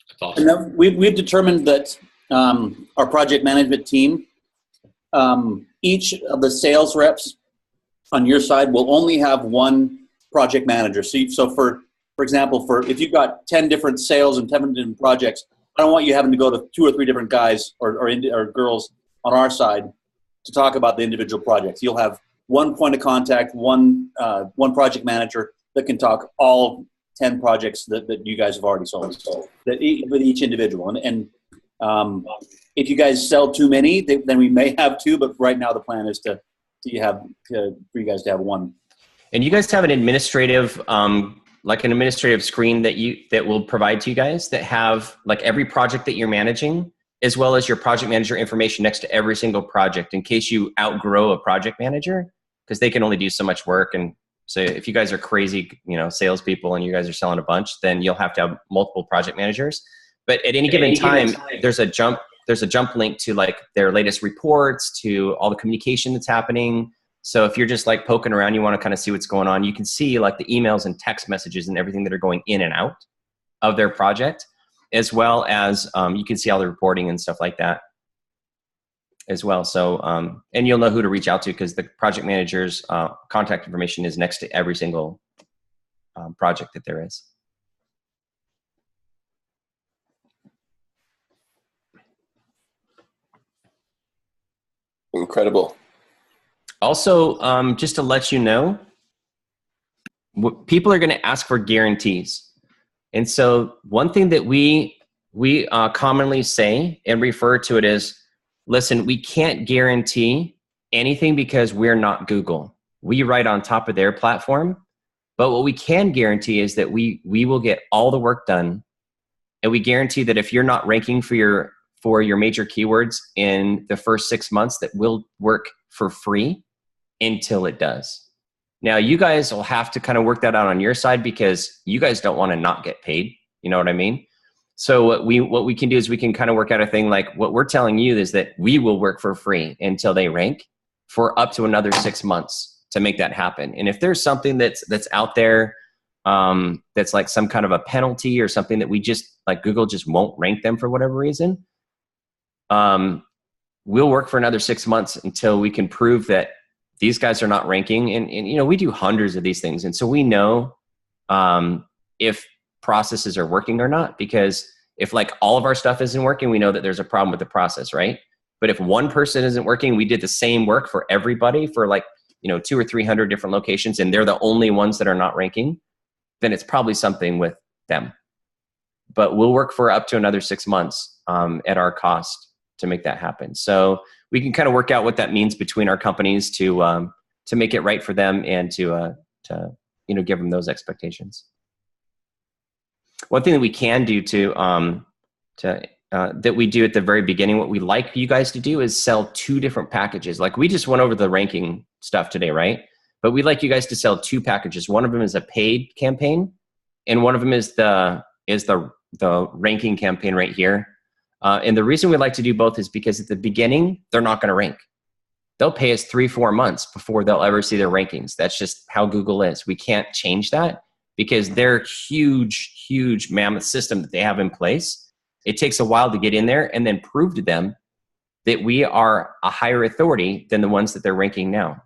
That's awesome. And we've determined that our project management team, each of the sales reps on your side will only have one project manager. So for example, if you've got 10 different sales and 10 different projects, I don't want you having to go to 2 or 3 different guys or girls on our side to talk about the individual projects. You'll have one point of contact, one project manager that can talk all 10 projects that you guys have already sold. With each individual. And if you guys sell too many, then we may have 2. But right now the plan is for you guys to have one. And you guys have an administrative, like an administrative screen that will provide to you guys that have like every project that you're managing, as well as your project manager information next to every single project in case you outgrow a project manager, because they can only do so much work. And so if you guys are crazy, salespeople and you guys are selling a bunch, then you'll have to have multiple project managers. But at any given time, there's a jump link to like their latest reports, to all the communication that's happening. So if you're just like poking around, you want to kind of see what's going on, you can see like the emails and text messages and everything that are going in and out of their project, as well as you can see all the reporting and stuff like that as well. So, and you'll know who to reach out to because the project manager's contact information is next to every single project that there is. Incredible. Also, just to let you know, people are going to ask for guarantees. And so one thing that we commonly say and refer to it as, listen, we can't guarantee anything because we're not Google. We write on top of their platform. But what we can guarantee is that we will get all the work done. And we guarantee that if you're not ranking for your major keywords in the first 6 months, that we'll work for free until it does. Now, you guys will have to kind of work that out on your side because you guys don't want to not get paid. You know what I mean? So what we can do is we can kind of work out a thing like what we're telling you is that we will work for free until they rank for up to another 6 months to make that happen. And if there's something that's out there that's like some kind of a penalty or something that we just like Google just won't rank them for whatever reason, we'll work for another 6 months until we can prove that these guys are not ranking. And we do hundreds of these things. And so we know if processes are working or not, because if like all of our stuff isn't working, we know that there's a problem with the process, right? But if one person isn't working, we did the same work for everybody for like, 200 or 300 different locations, and they're the only ones that are not ranking, then it's probably something with them. But we'll work for up to another 6 months at our cost to make that happen. So we can kind of work out what that means between our companies to make it right for them and to give them those expectations. One thing that we can do that we do at the very beginning, what we like you guys to do is sell 2 different packages. Like we just went over the ranking stuff today, right? But we'd like you guys to sell 2 packages. One of them is a paid campaign, and one of them is the ranking campaign right here. And the reason we like to do both is because at the beginning, they're not going to rank. They'll pay us 3-4 months before they'll ever see their rankings. That's just how Google is. We can't change that because their huge mammoth system that they have in place, it takes a while to get in there and then prove to them that we are a higher authority than the ones that they're ranking now.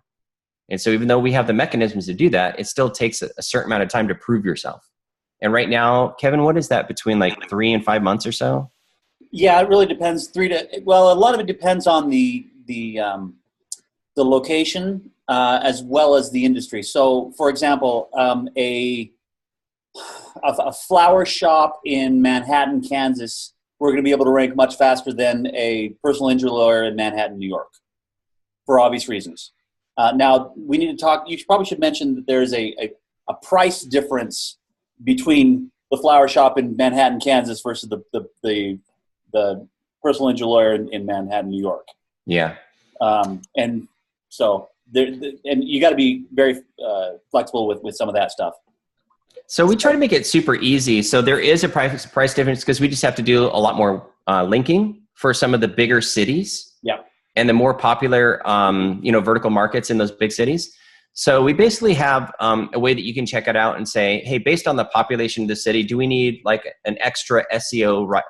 And so even though we have the mechanisms to do that, it still takes a certain amount of time to prove yourself. And right now, Kevin, what is that between like 3 and 5 months or so? Yeah, it really depends. A lot of it depends on the location as well as the industry. So, for example, a flower shop in Manhattan, Kansas, we're going to be able to rank much faster than a personal injury lawyer in Manhattan, New York, for obvious reasons. Now, we need to talk. You probably should mention that there is a price difference between the flower shop in Manhattan, Kansas, versus the personal injury lawyer in Manhattan, New York. Yeah. And so and you got to be very flexible with some of that stuff. So we try to make it super easy. So there is a price difference because we just have to do a lot more linking for some of the bigger cities. Yeah. And the more popular, vertical markets in those big cities. So we basically have a way that you can check it out and say, hey, based on the population of the city, do we need like an extra SEO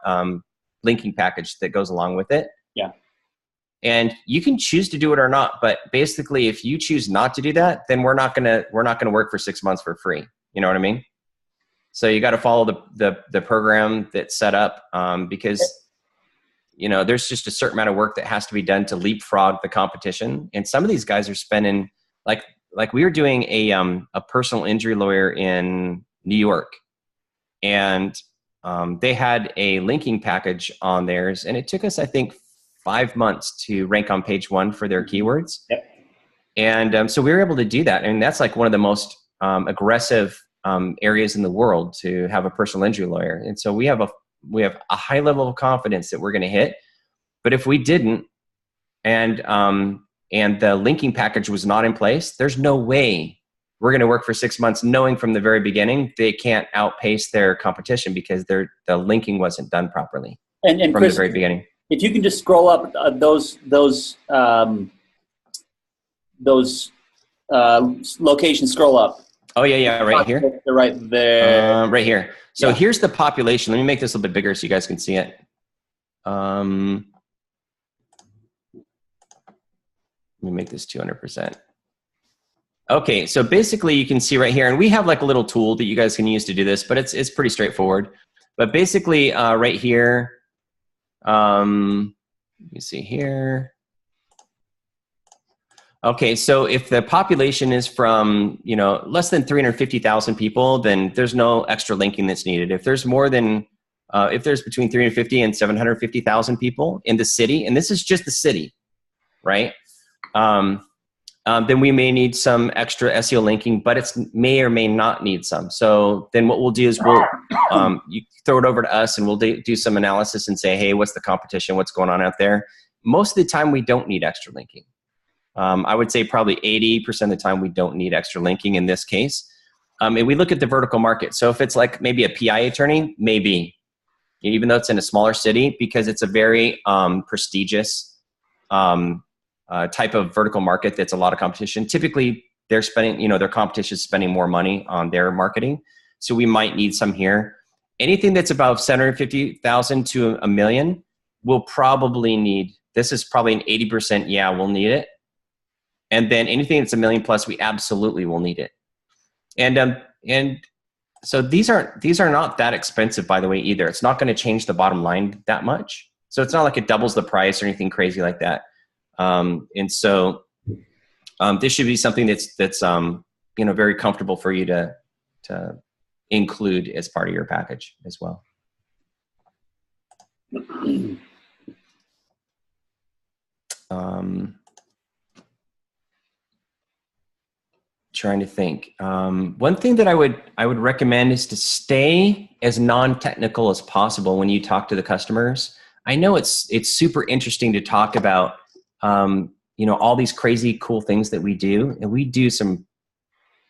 linking package that goes along with it? Yeah. And you can choose to do it or not. But basically, if you choose not to do that, then we're not gonna work for 6 months for free. You know what I mean? So you got to follow the program that's set up because there's just a certain amount of work that has to be done to leapfrog the competition. And some of these guys are spending like we were doing a personal injury lawyer in New York, and they had a linking package on theirs, and it took us, I think, 5 months to rank on page 1 for their keywords. Yep. And so we were able to do that. And that's like one of the most aggressive areas in the world to have a personal injury lawyer. And so we have a high level of confidence that we're going to hit. But if we didn't, and the linking package was not in place, there's no way we're going to work for 6 months knowing from the very beginning they can't outpace their competition because the linking wasn't done properly and from Chris, the very beginning. If you can just scroll up those locations, scroll up. Oh yeah, right here. They're right there. Right here. So here's the population. Let me make this a little bit bigger so you guys can see it. Let me make this 200%. Okay, so basically you can see right here, and we have like a little tool that you guys can use to do this, but it's pretty straightforward. But basically right here, let me see here. Okay, so if the population is from, less than 350,000 people, then there's no extra linking that's needed. If there's more than, if there's between 350 and 750,000 people in the city, and this is just the city, right? Then we may need some extra SEO linking, but it may or may not need some. So then what we'll do is you throw it over to us and we'll do some analysis and say, hey, what's the competition? What's going on out there? Most of the time we don't need extra linking. I would say probably 80% of the time we don't need extra linking in this case. And we look at the vertical market. So if it's like maybe a PI attorney, maybe, even though it's in a smaller city, because it's a very prestigious type of vertical market that's a lot of competition. Typically they're spending, their competition is spending more money on their marketing. So we might need some here. Anything that's above 750,000 to $1 million, we'll probably need, this is probably an 80%, yeah, we'll need it. And then anything that's $1 million plus, we absolutely will need it. And so these are not that expensive, by the way, either. It's not going to change the bottom line that much. So it's not like it doubles the price or anything crazy like that. And so this should be something that's very comfortable for you to include as part of your package as well. Trying to think. One thing that I would recommend is to stay as non-technical as possible when you talk to the customers. I know it's super interesting to talk about all these crazy cool things that we do, and we do some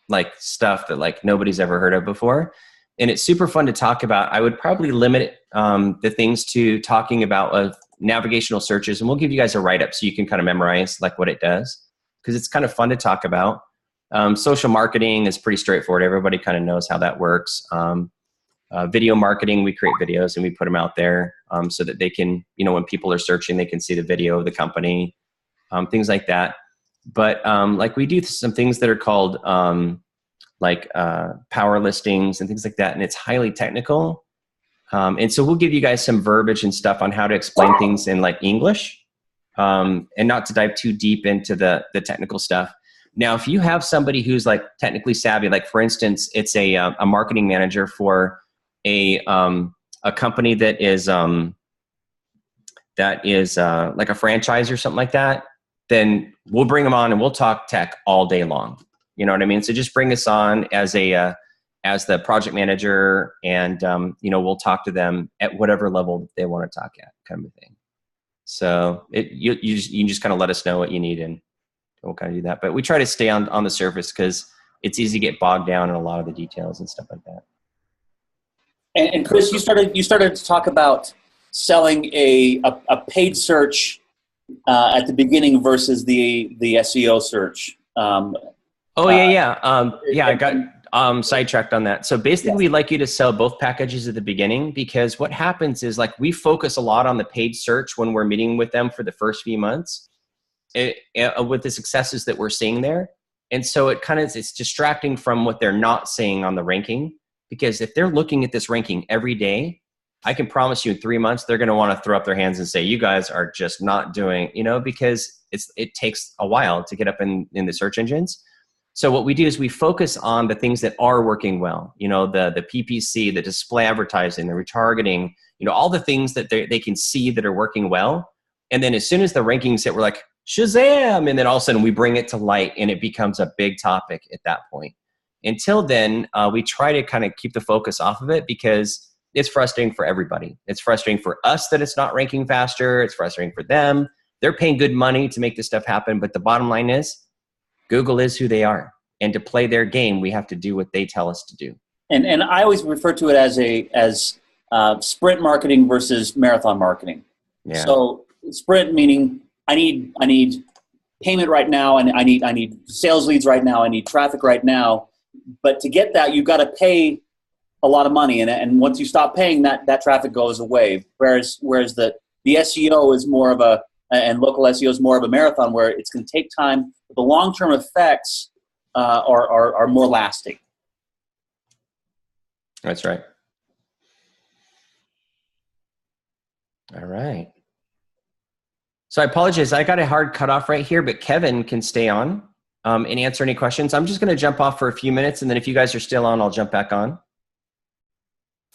like stuff that like nobody's ever heard of before, and it's super fun to talk about. I would probably limit the things to talking about navigational searches, and we'll give you guys a write-up so you can kind of memorize like what it does, because it's kind of fun to talk about. Social marketing is pretty straightforward. Everybody kind of knows how that works. Video marketing, we create videos and we put them out there so that they can, when people are searching, they can see the video of the company, things like that. But like we do some things that are called power listings and things like that, and it's highly technical. And so we'll give you guys some verbiage and stuff on how to explain things in like English, and not to dive too deep into the technical stuff. Now, if you have somebody who's like technically savvy, like for instance, it's a marketing manager for a company that is like a franchise or something like that, then we'll bring them on and we'll talk tech all day long. You know what I mean? So just bring us on as the project manager, and we'll talk to them at whatever level they want to talk at, kind of a thing. So you just kind of let us know what you need, and we'll kind of do that. But we try to stay on the surface because it's easy to get bogged down in a lot of the details and stuff like that. And Chris, you started to talk about selling a paid search at the beginning versus the SEO search. I got sidetracked on that. So basically, We'd like you to sell both packages at the beginning, because what happens is like we focus a lot on the paid search when we're meeting with them for the first few months with the successes that we're seeing there. And so it's distracting from what they're not seeing on the ranking, because if they're looking at this ranking every day, I can promise you in 3 months, they're going to want to throw up their hands and say, you guys are just not doing, because it takes a while to get up in the search engines. So what we do is we focus on the things that are working well, the PPC, the display advertising, the retargeting, all the things that they can see that are working well. And then as soon as the rankings hit, we're like, Shazam! And then all of a sudden we bring it to light and it becomes a big topic at that point. Until then, we try to kind of keep the focus off of it because it's frustrating for everybody. It's frustrating for us that it's not ranking faster. It's frustrating for them. They're paying good money to make this stuff happen. But the bottom line is Google is who they are. And to play their game, we have to do what they tell us to do. And I always refer to it as sprint marketing versus marathon marketing. Yeah. So sprint meaning I need payment right now, and I need sales leads right now. I need traffic right now. But to get that, you've got to pay a lot of money, and once you stop paying, that traffic goes away. Whereas the SEO is more of and local SEO is more of a marathon where it's going to take time. But the long-term effects are more lasting. That's right. All right. So I apologize. I got a hard cutoff right here, but Kevin can stay on and answer any questions. I'm just going to jump off for a few minutes, and then if you guys are still on, I'll jump back on.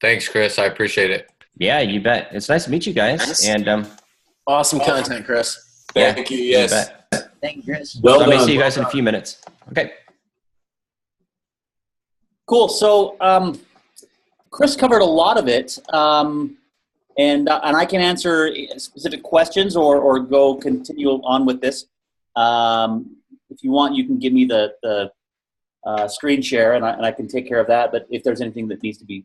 Thanks, Chris. I appreciate it. Yeah, you bet. It's nice to meet you guys. Nice. And Awesome content, Chris. Thank you. Yes. bet. Thank you, Chris. So I may see you guys in a few minutes. Okay. Cool. So Chris covered a lot of it, and I can answer specific questions or go continue on with this. If you want, you can give me the screen share, and I can take care of that. But if there's anything that needs to be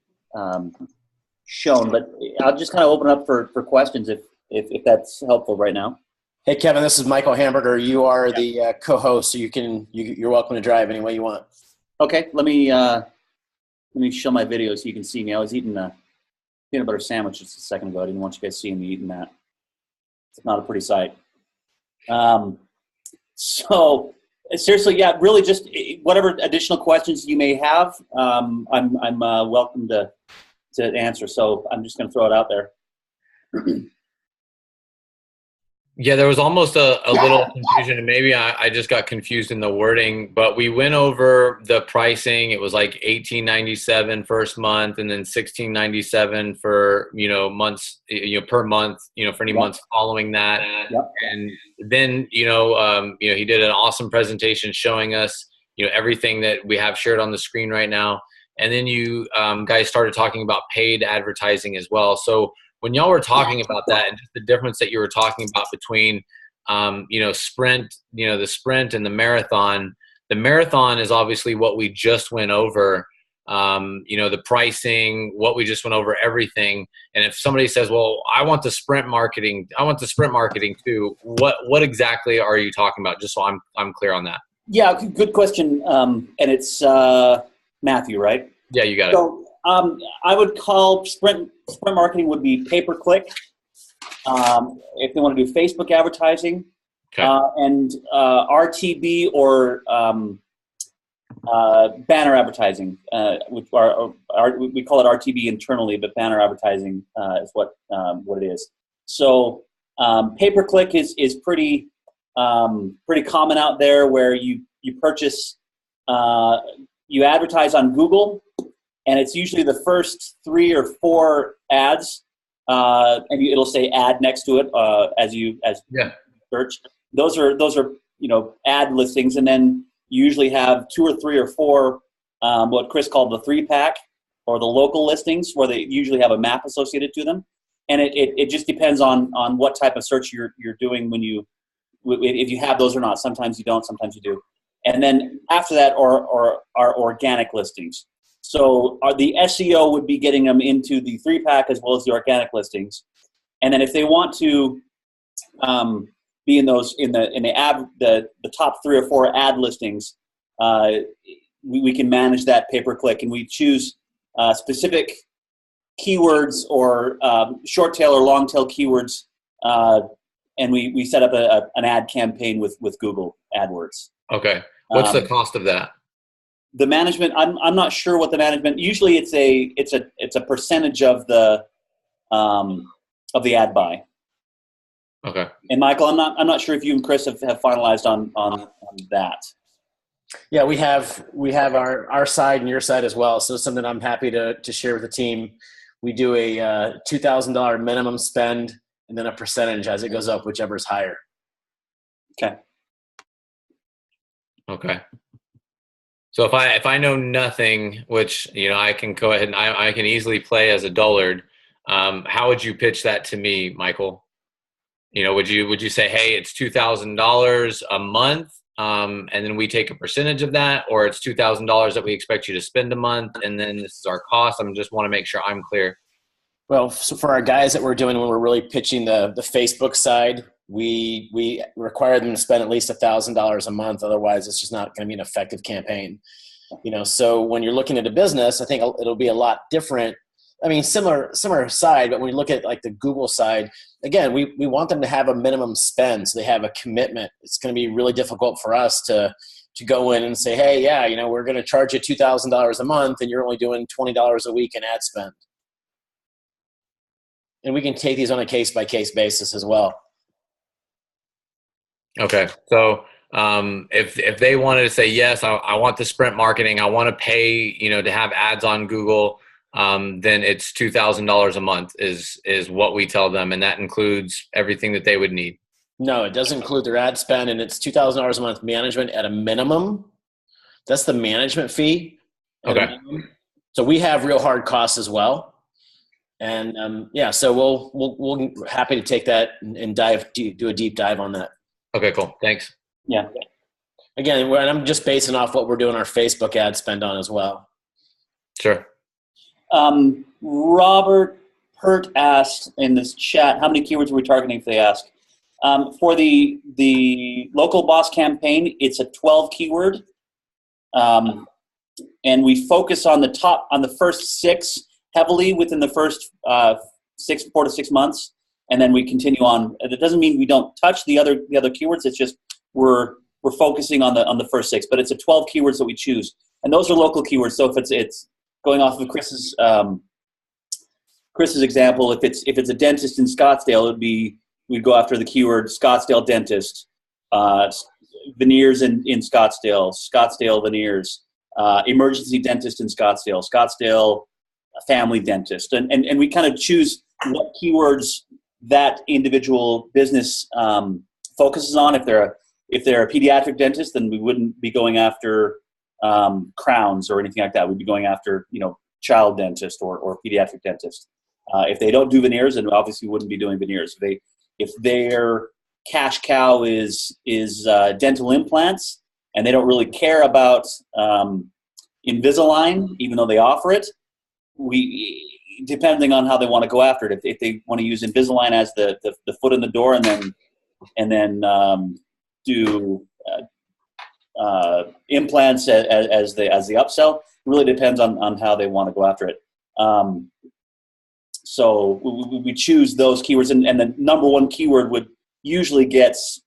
shown, but I'll just kind of open up for questions if that's helpful right now. Hey, Kevin, this is Michael Hamburger. You are the co-host, so you're welcome to drive any way you want. Okay, let me show my video so you can see me. I was eating a peanut butter sandwich just a second ago. I didn't want you guys seeing me eating that. It's not a pretty sight. So seriously, yeah, really just whatever additional questions you may have, I'm welcome to answer. So I'm just going to throw it out there. Yeah, there was almost a little confusion, and maybe I just got confused in the wording, but we went over the pricing. It was like $18.97 first month, and then $16.97 for months, per month, for any months following that. Yep. And then he did an awesome presentation showing us everything that we have shared on the screen right now. And then you guys started talking about paid advertising as well. So when y'all were talking about that and just the difference that you were talking about between, sprint, the sprint and the marathon is obviously what we just went over, the pricing, what we just went over, everything. And if somebody says, well, I want the sprint marketing too, what exactly are you talking about? Just so I'm clear on that. Yeah, good question. And it's Matthew, right? Yeah, you got it. So I would call sprint marketing would be pay-per-click. If they want to do Facebook advertising, Okay. and RTB or banner advertising, which we call it RTB internally, but banner advertising is what it is. So pay-per-click is pretty common out there, where you purchase, you advertise on Google. And it's usually the first 3 or 4 ads, and it'll say ad next to it as search. Those are ad listings, and then you usually have 2 or 3 or 4 what Chris called the 3-pack or the local listings, where they usually have a map associated to them. And it just depends on what type of search you're doing if you have those or not. Sometimes you don't, sometimes you do. And then after that are organic listings. So the SEO would be getting them into the 3-pack as well as the organic listings. And then if they want to be in the top 3 or 4 ad listings, we can manage that pay-per-click, and we choose specific keywords or short tail or long tail keywords, and we set up an ad campaign with Google AdWords. Okay. What's the cost of that? The management, I'm not sure what the management. Usually, it's a percentage of the ad buy. Okay. And Michael, I'm not sure if you and Chris have finalized on that. Yeah, we have our side and your side as well. So something I'm happy to share with the team. We do a $2,000 minimum spend, and then a percentage as it goes up, whichever is higher. Okay. Okay. So if I know nothing, which, you know, I can go ahead and I can easily play as a dullard. How would you pitch that to me, Michael? You know, would you say, hey, it's $2,000 a month, and then we take a percentage of that, or it's $2,000 that we expect you to spend a month, and then this is our cost? I just want to make sure I'm clear. Well, so for our guys that we're doing when we're really pitching the Facebook side, we require them to spend at least $1,000 a month. Otherwise, it's just not going to be an effective campaign. You know, so when you're looking at a business, I think it'll be a lot different. I mean, similar side, but when you look at like the Google side, again, we want them to have a minimum spend, so they have a commitment. It's going to be really difficult for us to go in and say, hey, yeah, you know, we're going to charge you $2,000 a month, and you're only doing $20 a week in ad spend. And we can take these on a case-by-case basis as well. Okay. So if they wanted to say, yes, I want the sprint marketing, I want to pay, you know, to have ads on Google, then it's $2,000 a month is what we tell them. And that includes everything that they would need. No, it doesn't include their ad spend, and it's $2,000 a month management at a minimum. That's the management fee. Okay. So we have real hard costs as well. And yeah, so we'll happy to take that and do a deep dive on that. Okay, cool. Thanks. Yeah. Again, I'm just basing off what we're doing our Facebook ad spend on as well. Sure. Robert Pert asked in this chat, how many keywords are we targeting if they ask? For the Local B.O.S.S campaign, it's a 12 keyword. And we focus on the first 6 heavily within the first 4 to 6 months, and then we continue on. It doesn't mean we don't touch the other keywords. It's just we're focusing on the first 6. But it's a 12 keywords that we choose, and those are local keywords. So if it's going off of Chris's example, if it's a dentist in Scottsdale, we'd go after the keyword Scottsdale dentist, veneers in Scottsdale veneers, emergency dentist in Scottsdale family dentist, and we kind of choose what keywords that individual business focuses on. If they're a pediatric dentist, then we wouldn't be going after crowns or anything like that. We'd be going after, you know, child dentist or pediatric dentist. If they don't do veneers, then obviously we wouldn't be doing veneers. If their cash cow is dental implants, and they don't really care about Invisalign, even though they offer it, depending on how they want to go after it. If they want to use Invisalign as the foot in the door, and then do implants as the upsell, it really depends on how they want to go after it. So we choose those keywords, and the number one keyword would usually gets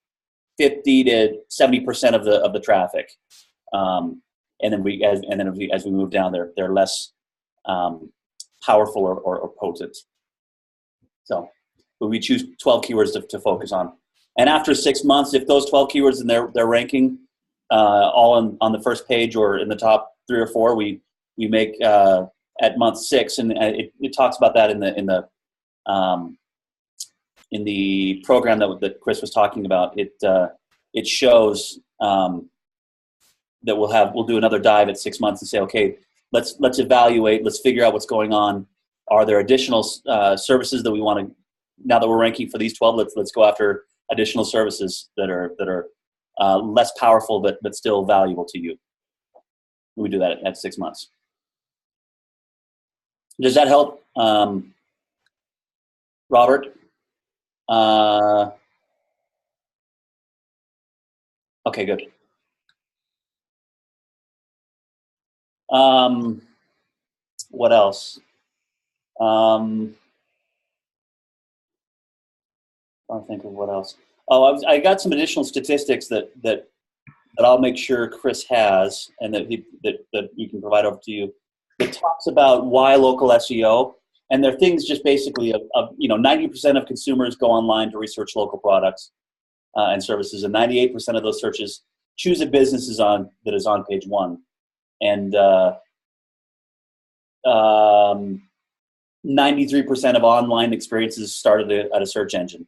50 to 70% of the traffic, and then as we move down, they're less powerful or potent. So we choose 12 keywords to focus on, and after 6 months, if those 12 keywords and they're ranking all on the first page or in the top 3 or 4, we make at month 6, and it talks about that in the program that Chris was talking about. It shows that we'll do another dive at 6 months and say, okay, let's evaluate, let's figure out what's going on. Are there additional services that we want to, now that we're ranking for these 12, let's go after additional services that are less powerful but still valuable to you. We do that at 6 months. Does that help, Robert? Okay, good. What else? I'll think of what else. Oh, I got some additional statistics that I'll make sure Chris has, and that you can provide over to you. It talks about why local SEO, and they're things just basically of 90% of consumers go online to research local products and services, and 98% of those searches choose a business that is on page 1, and 93% of online experiences started at a search engine.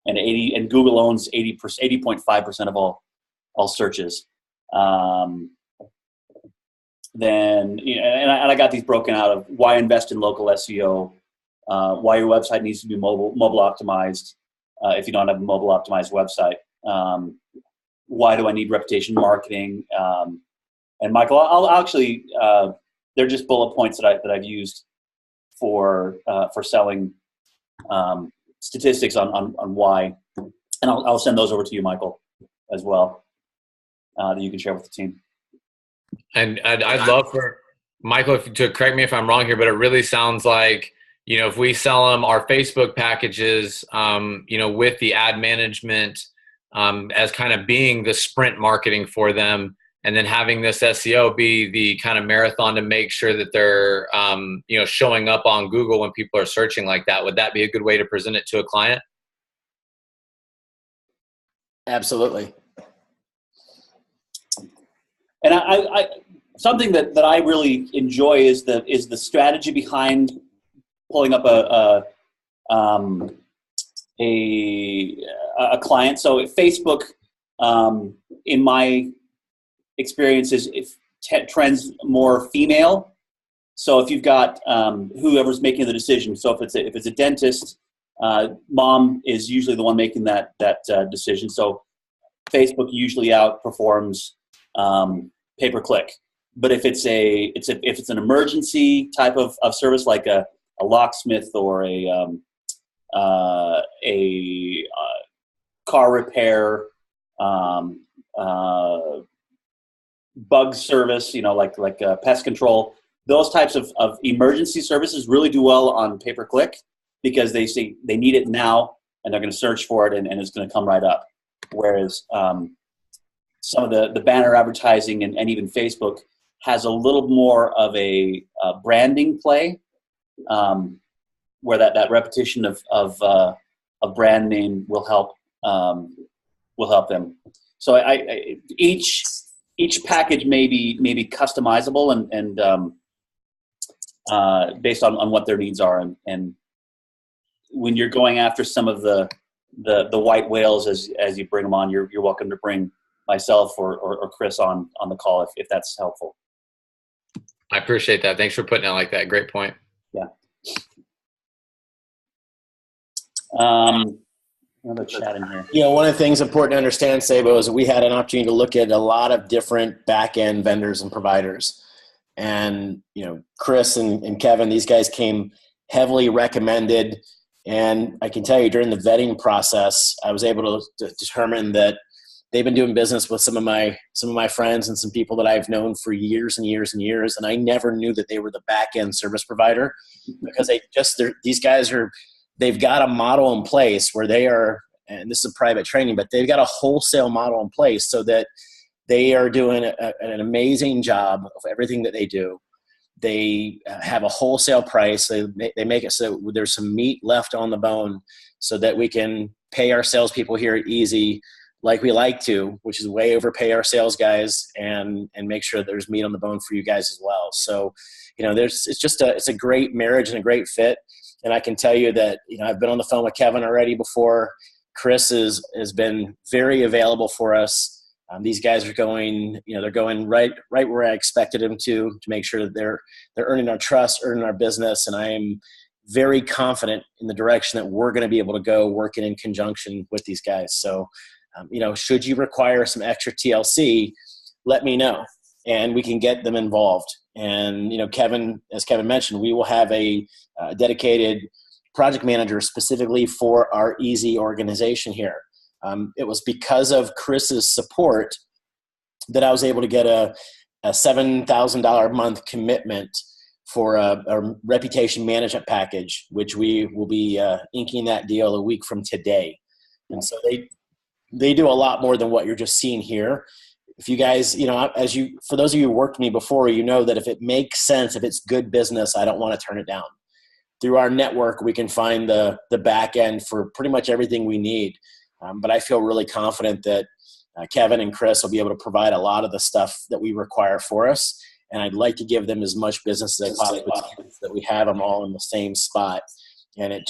and Google owns 80.5% of all searches. Then, and I got these broken out of why invest in local SEO, why your website needs to be mobile optimized if you don't have a mobile optimized website. Why do I need reputation marketing? And Michael, I'll actually, they're just bullet points that I've used for selling statistics on why, and I'll send those over to you, Michael, as well, that you can share with the team. And I'd love for Michael to correct me if I'm wrong here, but it really sounds like, if we sell them our Facebook packages, with the ad management as kind of being the sprint marketing for them, and then having this SEO be the kind of marathon to make sure that they're, showing up on Google when people are searching like that. Would that be a good way to present it to a client? Absolutely. And I something that I really enjoy is the strategy behind pulling up a client. So Facebook, in my experience, trends more female. So if you've got whoever's making the decision. So if it's a dentist, mom is usually the one making that decision. So Facebook usually outperforms pay-per-click. But if it's an emergency type of service, like a locksmith or a car repair, bug service, like pest control, those types of emergency services really do well on pay-per-click because they say they need it now and they're going to search for it and it's going to come right up. Whereas some of the banner advertising and even Facebook has a little more of a branding play, where that repetition of brand name will help them. So each package may be customizable and based on what their needs are, and when you're going after some of the white whales as you bring them on, you're welcome to bring myself or Chris on the call if that's helpful. I appreciate that. Thanks for putting it like that. Great point. Yeah. Another chat in here. One of the things important to understand, Sabo, is that we had an opportunity to look at a lot of different back-end vendors and providers. And, Chris and Kevin, these guys came heavily recommended. And I can tell you during the vetting process, I was able to determine that they've been doing business with some of my friends and some people that I've known for years and years and years. And I never knew that they were the back-end service provider because these guys they've got a model in place where they are, and this is private training, but they've got a wholesale model in place so that they are doing an amazing job of everything that they do. They have a wholesale price. They make it so there's some meat left on the bone so that we can pay our salespeople here at Ezzey like we like to, which is way overpay our sales guys and make sure that there's meat on the bone for you guys as well. So, it's a great marriage and a great fit. And I can tell you that, I've been on the phone with Kevin already before. Chris has been very available for us. These guys are going, they're going right where I expected them to make sure that they're earning our trust, earning our business. And I am very confident in the direction that we're going to be able to go working in conjunction with these guys. So, should you require some extra TLC, let me know and we can get them involved. And, Kevin, as Kevin mentioned, we will have a dedicated project manager specifically for our Ezzey organization here. It was because of Chris's support that I was able to get a $7,000 a month commitment for a reputation management package, which we will be inking that deal a week from today. And so they do a lot more than what you're just seeing here. If you guys, for those of you who worked with me before, that if it makes sense, if it's good business, I don't want to turn it down. Through our network, we can find the back end for pretty much everything we need. But I feel really confident that Kevin and Chris will be able to provide a lot of the stuff that we require for us. And I'd like to give them as much business as I possibly can so that we have them all in the same spot. And it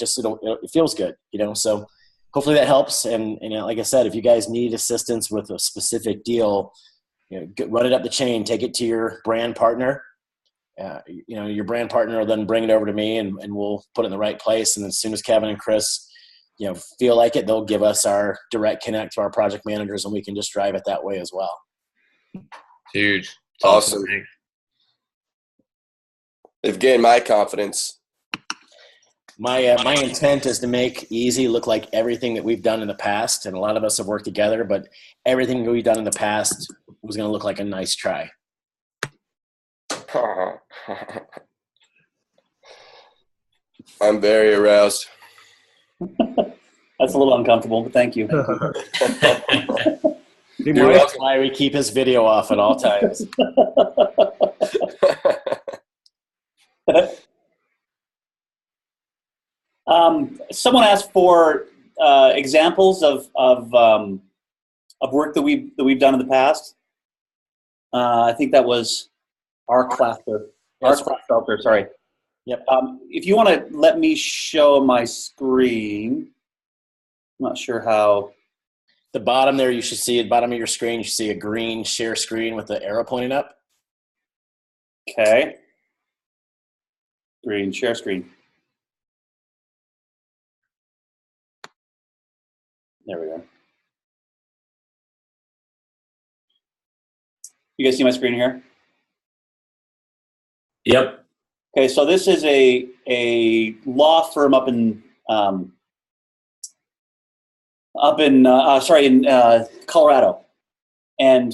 feels good, So hopefully that helps. And like I said, if you guys need assistance with a specific deal, run it up the chain, take it to your brand partner. Your brand partner will then bring it over to me, and we'll put it in the right place. And as soon as Kevin and Chris, feel like it, they'll give us our direct connect to our project managers, and we can just drive it that way as well. Huge. It's Awesome. They've gained my confidence. My intent is to make Ezzey look like everything that we've done in the past, and a lot of us have worked together, but everything that we've done in the past was going to look like a nice try. I'm very aroused. That's a little uncomfortable, but thank you. That's why we keep his video off at all times. Someone asked for examples of work that we've done in the past. I think that was our Clapper. Sorry. Yep. If you want to let me show my screen, I'm not sure how. The bottom there, you should see at the bottom of your screen, you should see a green share screen with the arrow pointing up. Okay. Green share screen. There we go. You guys see my screen here? Yep. Okay, so this is a law firm up in Colorado, and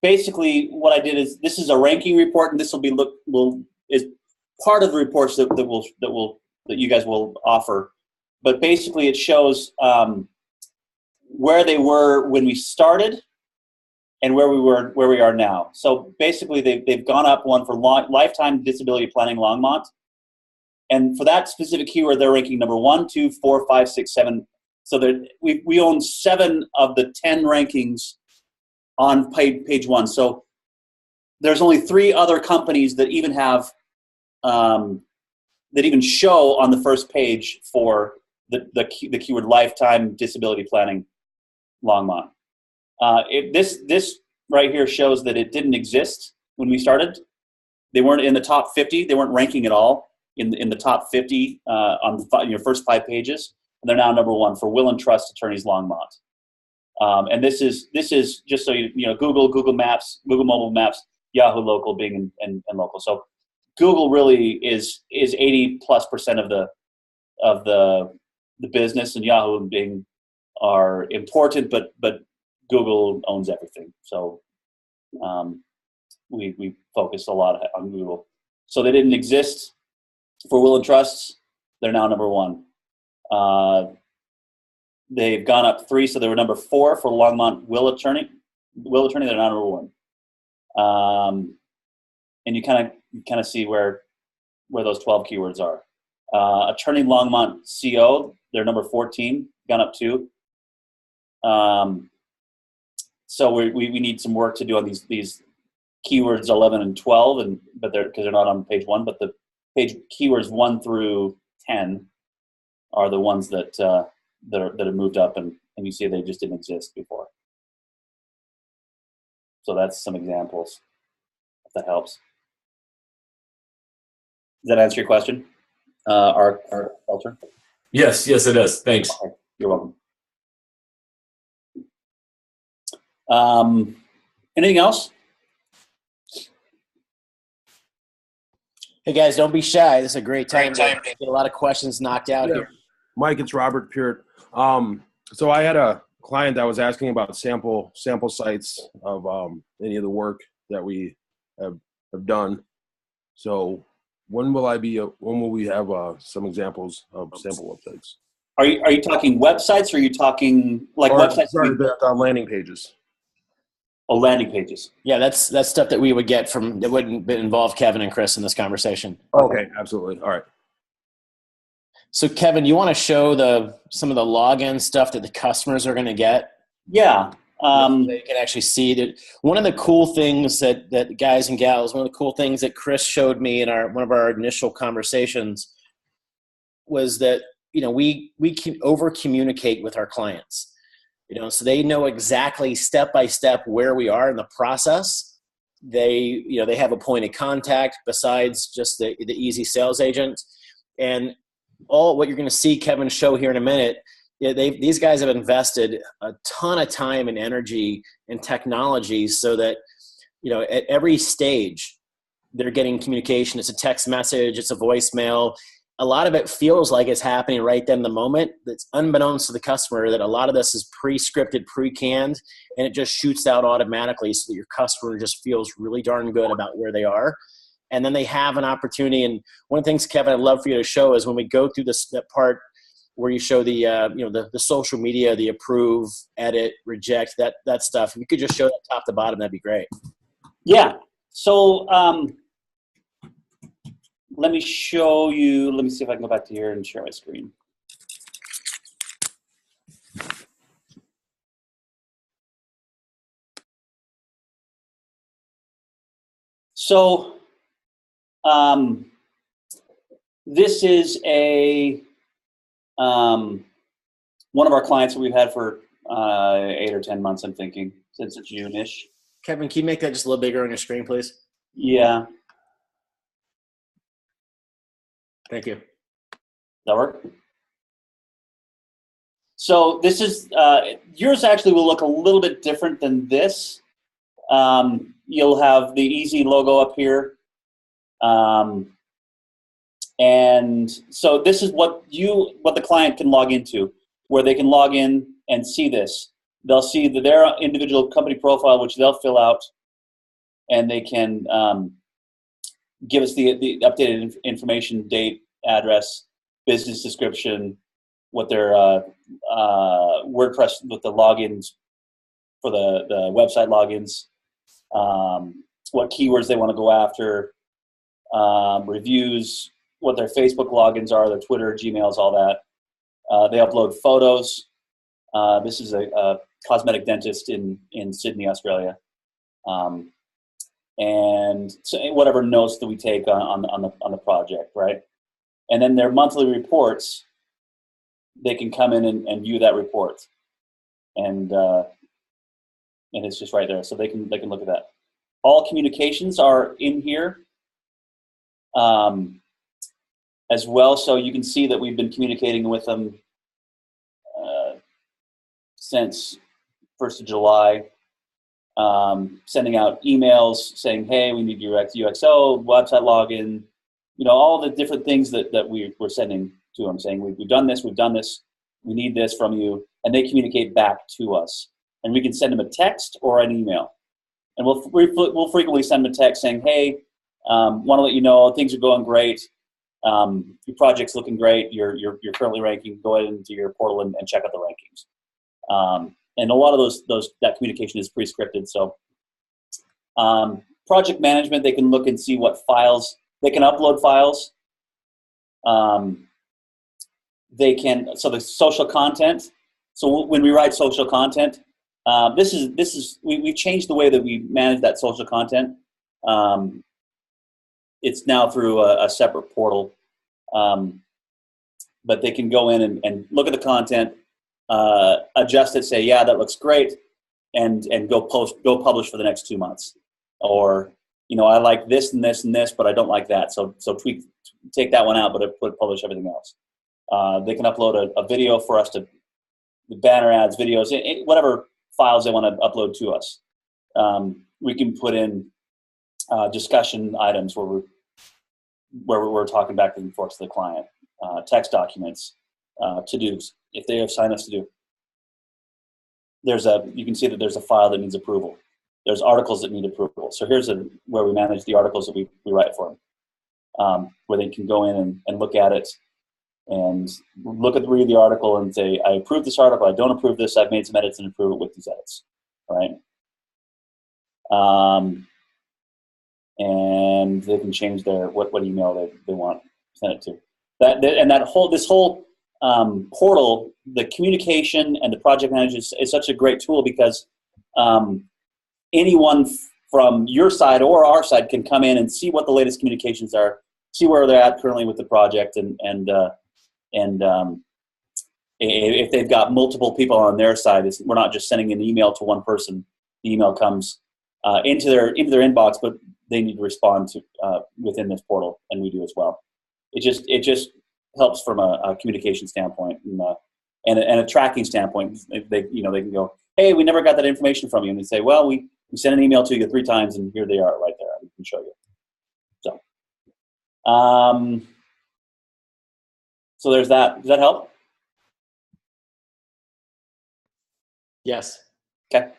basically what I did is this is a ranking report, and this is part of the reports that you guys will offer, but basically it shows where they were when we started and where we are now. So basically they've gone up one for lifetime disability planning Longmont, and for that specific keyword they're ranking number 1, 2, 4, 5, 6, 7. So we own 7 of the 10 rankings on page 1. So there's only 3 other companies that even have that even show on the first page for the keyword lifetime disability planning Longmont. This right here shows that it didn't exist when we started. They weren't in the top 50. They weren't ranking at all in the top 50 on your first 5 pages. And they're now number 1 for will and trust attorneys Longmont. And this is just so you know, Google Maps, Google Mobile Maps, Yahoo Local, Bing, and Local. So Google really is 80+% of the business, and Yahoo and Bing are important, but Google owns everything. So we focus a lot on Google. So they didn't exist for will and trusts. They're now number 1. They've gone up 3, so they were number 4 for Longmont will attorney. They're now number 1. And you kind of see where those 12 keywords are. Attorney Longmont CO, they're number 14, gone up 2. So we need some work to do on these keywords 11 and 12, because they're not on page 1, but the page keywords 1 through 10 are the ones that have moved up, and you see they just didn't exist before. So that's some examples, if that helps. Does that answer your question, our Walter? Yes, it does. Thanks. Okay. You're welcome. Anything else? Hey guys, don't be shy. This is a great time to get a lot of questions knocked out here. Mike, it's Robert Peart. So I had a client that was asking about sample sites of any of the work that we have done. So when will we have some examples of sample websites? Are you talking websites, or are you talking websites? Sorry, the landing pages. Oh, landing pages. Yeah, that's stuff that we would get that wouldn't involve Kevin and Chris in this conversation. Okay, absolutely. All right. So Kevin, you want to show some of the login stuff that the customers are going to get? Yeah. They can actually see that. One of the cool things that guys and gals, one of the cool things that Chris showed me in one of our initial conversations was that, we can over communicate with our clients, so they know exactly step by step where we are in the process. They have a point of contact besides just the Ezzey sales agent, and all what you're going to see Kevin show here in a minute. These guys have invested a ton of time and energy and technology so that, at every stage they're getting communication. It's a text message, it's a voicemail. A lot of it feels like it's happening right then in the moment. It's unbeknownst to the customer that a lot of this is pre-scripted, pre-canned, and it just shoots out automatically so that your customer just feels really darn good about where they are. And then they have an opportunity. And one of the things, Kevin, I'd love for you to show is when we go through that part where you show the social media, the approve, edit, reject, that stuff. If you could just show that top to bottom, that'd be great. Yeah. So let me show you. Let me see if I can go back to here and share my screen. So this is one of our clients that we've had for 8 or 10 months, I'm thinking, since June-ish. Kevin, can you make that just a little bigger on your screen, please? Yeah. Thank you. That work? So this is, yours actually will look a little bit different than this. You'll have the Ezzey logo up here. And so this is what the client can log into, where they can log in and see this. They'll see their individual company profile, which they'll fill out, and they can give us the updated information, date, address, business description, what their WordPress, with the logins for the website logins, what keywords they want to go after, reviews, what their Facebook logins are, their Twitter, Gmails, all that. They upload photos. This is a cosmetic dentist in Sydney, Australia. And so whatever notes that we take on the project, right? And then their monthly reports, they can come in and view that report. And it's just right there. So they can look at that. All communications are in here. As well, so you can see that we've been communicating with them since 1st of July, sending out emails saying, hey, we need your UXO, website login, all the different things that we're sending to them, saying we've done this, we need this from you, and they communicate back to us. And we can send them a text or an email. And we'll frequently send them a text saying, hey, want to let you know things are going great. Your project's looking great. You're currently ranking. Go ahead into your portal and check out the rankings. And a lot of that communication is pre-scripted. So project management, they can look and see what files they can upload files. They can, so the social content. So when we write social content, we've changed the way that we manage that social content. It's now through a separate portal, but they can go in and look at the content, adjust it, say, yeah, that looks great, and go publish for the next 2 months. Or, I like this and this and this, but I don't like that. So take that one out, but publish everything else. They can upload a video for us the banner ads, videos, whatever files they want to upload to us. We can put in discussion items where we're talking back and forth to the client, text documents, to-dos, if they assign us to do. You can see that there's a file that needs approval. There's articles that need approval. So here's where we manage the articles that we write for them, where they can go in and look at it and read the article and say, I approve this article, I don't approve this, I've made some edits and approve it with these edits, right? And they can change what email they want to send it to. This whole portal, the communication and the project manager is such a great tool because anyone from your side or our side can come in and see what the latest communications are, see where they're at currently with the project, and If they've got multiple people on their side, we're not just sending an email to one person. The email comes into their inbox, but they need to respond to within this portal, and we do as well. It just helps from a communication standpoint and a tracking standpoint. They can go, hey, we never got that information from you, and they say, well, we sent an email to you 3 times, and here they are right there. We can show you. So there's that. Does that help? Yes. Okay.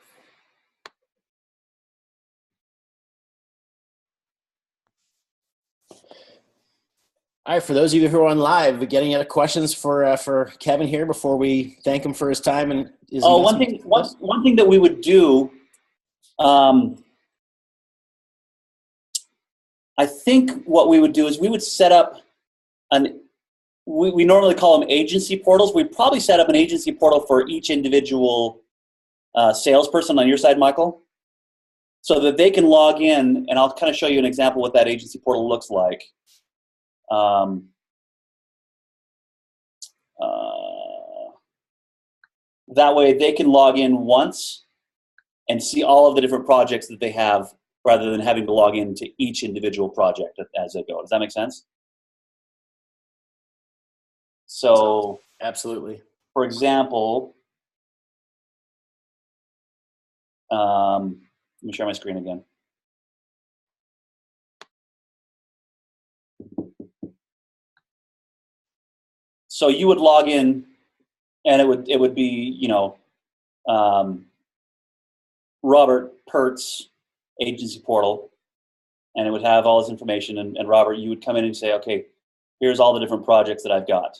All right, for those of you who are on live, getting any questions for Kevin here before we thank him for his time and his one thing that we would do, I think what we would do is we would set up we normally call them agency portals. We'd probably set up an agency portal for each individual salesperson on your side, Michael, so that they can log in, and I'll kind of show you an example what that agency portal looks like. That way they can log in once and see all of the different projects that they have rather than having to log into each individual project as they go. Does that make sense? So, absolutely. For example, let me share my screen again. So you would log in, and it would be Robert Pert's agency portal, and it would have all his information. And Robert, you would come in and say, okay, here's all the different projects that I've got,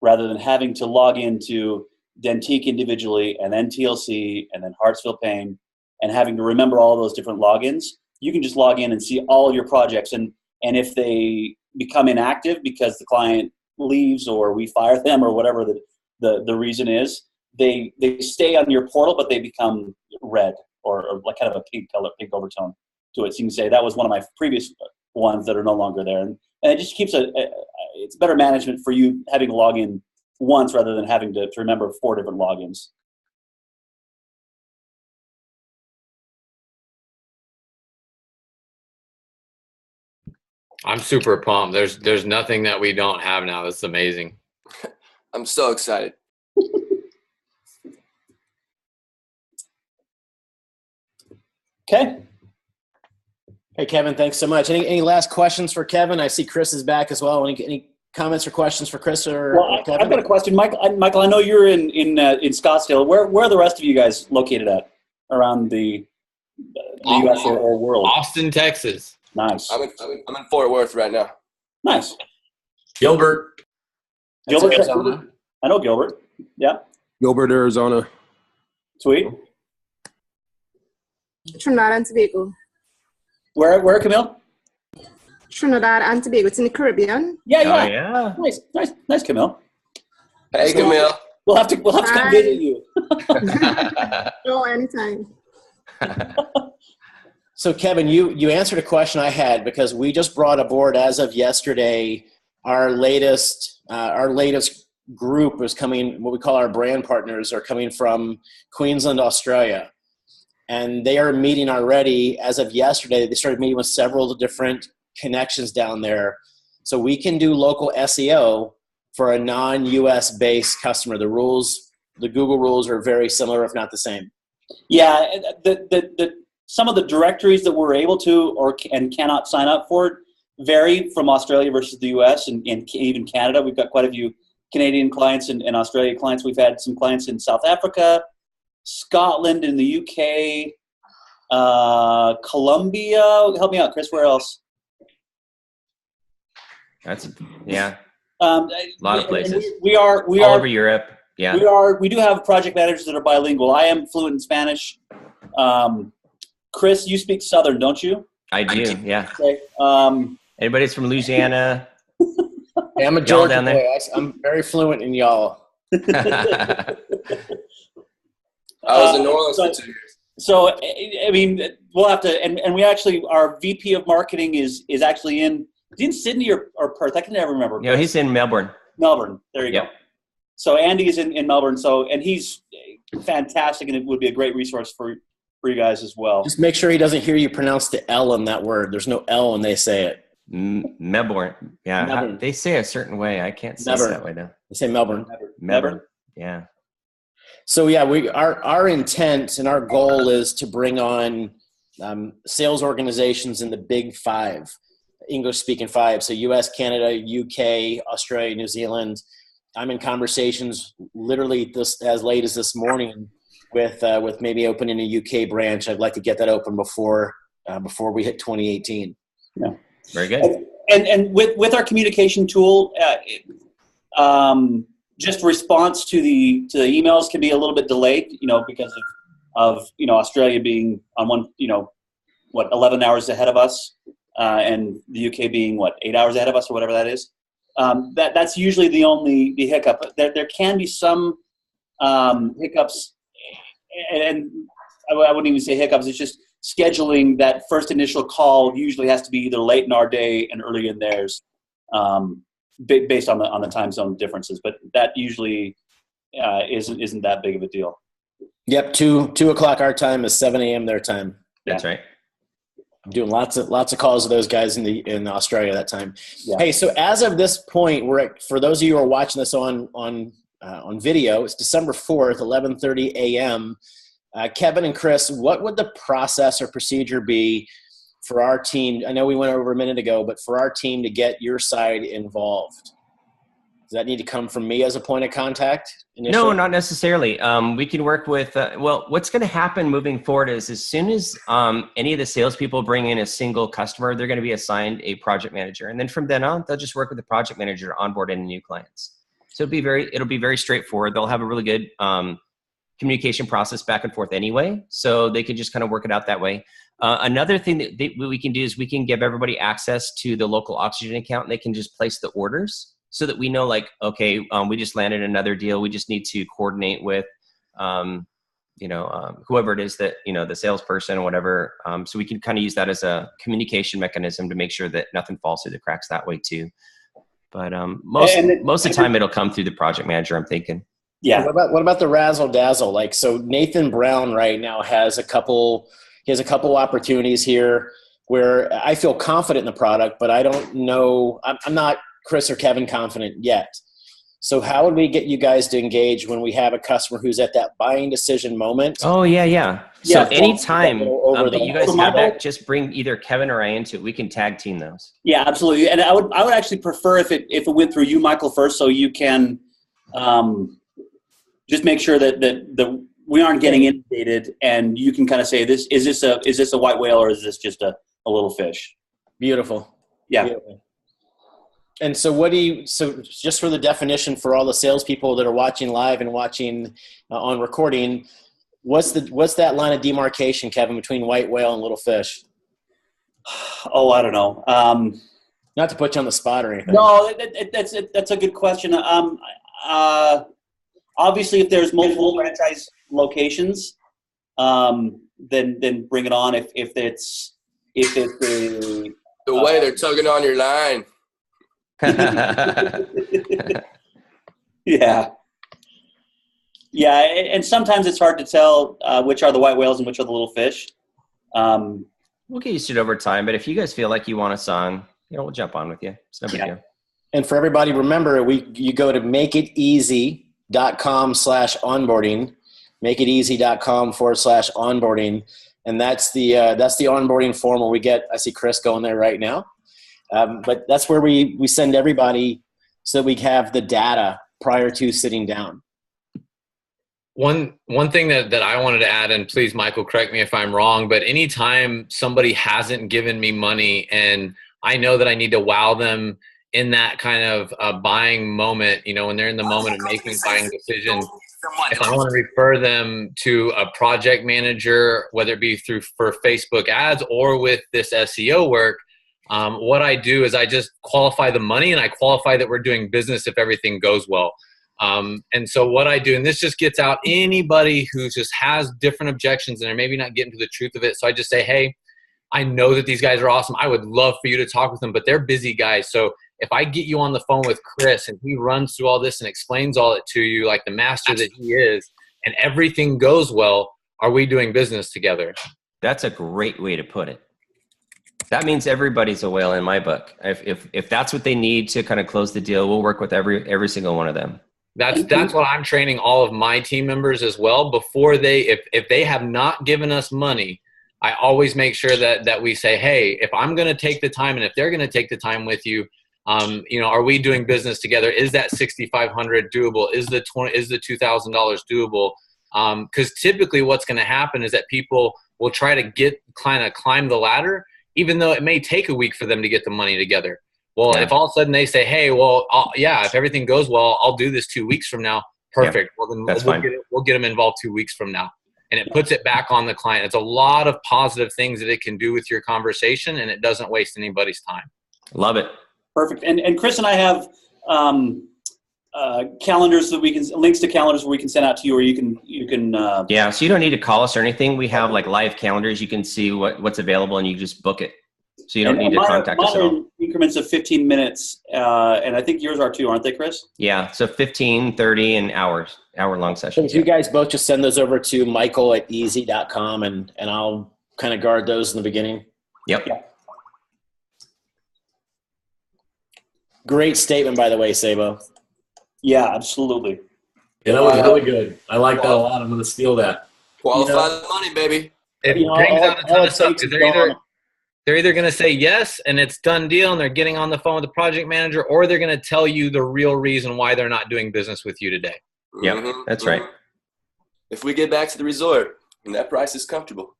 rather than having to log into Dentique individually, and then TLC, and then Hartsfield Payne, and having to remember all those different logins. You can just log in and see all of your projects, and if they become inactive because the client leaves or we fire them or whatever the reason is, they stay on your portal, but they become red or like kind of a pink color, pink overtone to it. So you can say that was one of my previous ones that are no longer there, and it just keeps it's better management for you having to log in once rather than having to remember 4 different logins. I'm super pumped. There's nothing that we don't have now. That's amazing. I'm so excited. Okay. Hey, Kevin, thanks so much. Any last questions for Kevin? I see Chris is back as well. Any comments or questions for Chris or Kevin? I've got a question. Michael, I know you're in Scottsdale. Where are the rest of you guys located at around the U.S. or world? Austin, Texas. Nice. I'm in Fort Worth right now. Nice. Gilbert. Gilbert, Arizona. I know Gilbert. Yeah. Gilbert, Arizona. Sweet. Trinidad and Tobago. Where, Camille? Trinidad and Tobago. It's in the Caribbean. Yeah. Oh, yeah. Nice, Camille. Hey, Camille. We'll have to come visit you. Oh, anytime. So, Kevin, you answered a question I had because we just brought aboard as of yesterday our latest group is coming. What we call our brand partners are coming from Queensland, Australia, and they are meeting already as of yesterday. They started meeting with several different connections down there, so we can do local SEO for a non-US based customer. The Google rules are very similar, if not the same. Yeah, some of the directories that we're able to and cannot sign up for vary from Australia versus the U.S. and even Canada. We've got quite a few Canadian clients and Australia clients. We've had some clients in South Africa, Scotland, in the U.K., Colombia. Help me out, Chris. Where else? A lot of places. We are all over Europe. Yeah. We do have project managers that are bilingual. I am fluent in Spanish. Chris, you speak Southern, don't you? I do. Yeah. Okay. Anybody's from Louisiana? Yeah, I'm a Georgia boy. I'm very fluent in y'all. I was in New Orleans for 2 years. So, I mean, we'll have to, and we actually, our VP of marketing is actually in Sydney or Perth. I can never remember. No, he's in Melbourne. Melbourne. There you go. So Andy is in Melbourne. So, and he's fantastic, and it would be a great resource for you guys as well. Just make sure he doesn't hear you pronounce the L in that word. There's no L when they say it. Melbourne. Yeah. Melbourne. They say a certain way. I can't say it that way now. They say Melbourne. Melbourne. Yeah. So yeah, our intent and our goal is to bring on sales organizations in the big five, English-speaking five. So U.S., Canada, UK, Australia, New Zealand. I'm in conversations literally as late as this morning with maybe opening a UK branch. I'd like to get that open before we hit 2018. Yeah. Very good. And with our communication tool, just response to the emails can be a little bit delayed, because of Australia being on 11 hours ahead of us, and the UK being 8 hours ahead of us, or whatever that is. That's usually the hiccup. There can be some hiccups, and I wouldn't even say hiccups. It's just scheduling that first initial call usually has to be either late in our day and early in theirs, based on the time zone differences. But that usually isn't that big of a deal. Yep, 2 o'clock our time is 7 a.m. their time. That's right. I'm doing lots of calls with those guys in Australia that time. Yeah. Hey, so as of this point, for those of you who are watching this on video, it's December 4th, 11:30 a.m. Kevin and Chris, what would the process or procedure be for our team? I know we went over a minute ago, but for our team to get your side involved, does that need to come from me as a point of contact initially? No, not necessarily. We can work with, what's going to happen moving forward is as soon as any of the salespeople bring in a single customer, they're going to be assigned a project manager. And then from then on, they'll just work with the project manager to onboard any new clients. So it'll be very straightforward. They'll have a really good communication process back and forth anyway. So they can just kind of work it out that way. Another thing that we can do is we can give everybody access to the local Oxygen account, and they can just place the orders so that we know, okay, we just landed another deal. We just need to coordinate with, whoever it is that, the salesperson or whatever. So we can kind of use that as a communication mechanism to make sure that nothing falls through the cracks that way too. But most of the time it'll come through the project manager, I'm thinking. Yeah. What about the razzle dazzle? So Nathan Brown right now has a couple opportunities here where I feel confident in the product, but I don't know, I'm not Chris or Kevin confident yet. So how would we get you guys to engage when we have a customer who's at that buying decision moment? Oh, yeah. So anytime that you guys have Michael, that, just bring either Kevin or I into it. We can tag team those. Yeah, absolutely. And I would actually prefer if it went through you, Michael, first, so you can just make sure that we aren't getting inundated, and you can kind of say, is this a white whale, or is this just a little fish? Beautiful. Yeah. Beautiful. And so so just for the definition for all the salespeople that are watching live and watching on recording, what's that line of demarcation, Kevin, between white whale and little fish? Oh, I don't know. Not to put you on the spot or anything. No, that's a good question. Obviously, if there's multiple franchise locations, then bring it on. If it's the way they're tugging on your line. Yeah, and sometimes it's hard to tell which are the white whales and which are the little fish. We'll get used to it over time, but if you guys feel like you want a song, we'll jump on with you. It's no big deal. And for everybody, remember, you go to makeiteasy.com/onboarding, makeiteasy.com/onboarding, and that's the onboarding form where I see Chris going there right now. But that's where we send everybody so that we have the data prior to sitting down. One thing that I wanted to add, and please, Michael, correct me if I'm wrong, but anytime somebody hasn't given me money and I know that I need to wow them in that kind of buying moment, when they're in the moment of making buying decisions, if I want to refer them to a project manager, whether it be for Facebook ads or with this SEO work, what I do is I just qualify the money, and I qualify that we're doing business if everything goes well. And so what I do, and this just gets out anybody who just has different objections and they're maybe not getting to the truth of it. So I just say, hey, I know that these guys are awesome. I would love for you to talk with them, but they're busy guys. So if I get you on the phone with Chris and he runs through all this and explains all it to you like the master that he is, and everything goes well, are we doing business together? That's a great way to put it. That means everybody's a whale in my book. If that's what they need to kind of close the deal, we'll work with every single one of them. That's what I'm training all of my team members as well. Before if they have not given us money, I always make sure that we say, hey, if I'm going to take the time and if they're going to take the time with you, are we doing business together? Is that $6,500 doable? Is the $2,000 doable? Because typically what's going to happen is that people will try to climb the ladder, even though it may take a week for them to get the money together. Well, if all of a sudden they say, hey, well, if everything goes well, I'll do this 2 weeks from now. Perfect. Well, then we'll get them involved 2 weeks from now. And it puts it back on the client. It's a lot of positive things that it can do with your conversation, and it doesn't waste anybody's time. Love it. Perfect. And Chris and I have calendars that links to calendars where we can send out to you, or you can. Yeah. So you don't need to call us or anything. We have like live calendars. You can see what's available and you just book it. So you don't need to contact us at all. Increments of 15 minutes. And I think yours are too, aren't they, Chris? Yeah. So 15, 30 and hour-long sessions. So you guys both just send those over to michael@ezzey.com and I'll kind of guard those in the beginning. Yep. Yeah. Great statement, by the way, Sabo. Yeah, absolutely. Yeah, that was really good. I like that a lot. I'm going to steal that. Qualified money, baby. It brings out a ton of stuff. They're either going to say yes and it's done deal and they're getting on the phone with the project manager, or they're going to tell you the real reason why they're not doing business with you today. Yeah, that's right. If we get back to the resort and that price is comfortable.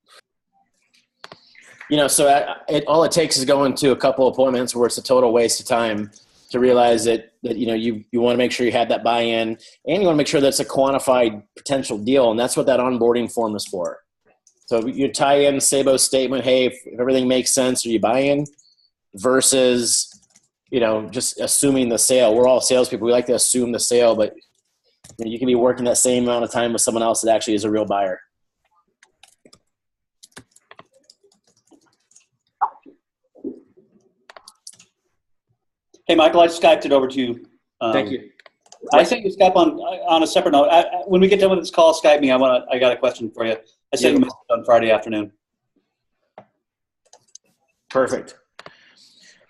So all it takes is going to a couple appointments where it's a total waste of time to realize that you want to make sure you have that buy-in, and you want to make sure that's a quantified potential deal, and that's what that onboarding form is for. So you tie in Sabo's statement, hey, if everything makes sense, are you buying? Versus, just assuming the sale. We're all salespeople. We like to assume the sale, but you can be working that same amount of time with someone else that actually is a real buyer. Hey, Michael, I Skyped it over to you. Thank you. I sent you Skype on a separate note. When we get done with this call, Skype me. I got a question for you. I sent you a message on Friday afternoon. Perfect.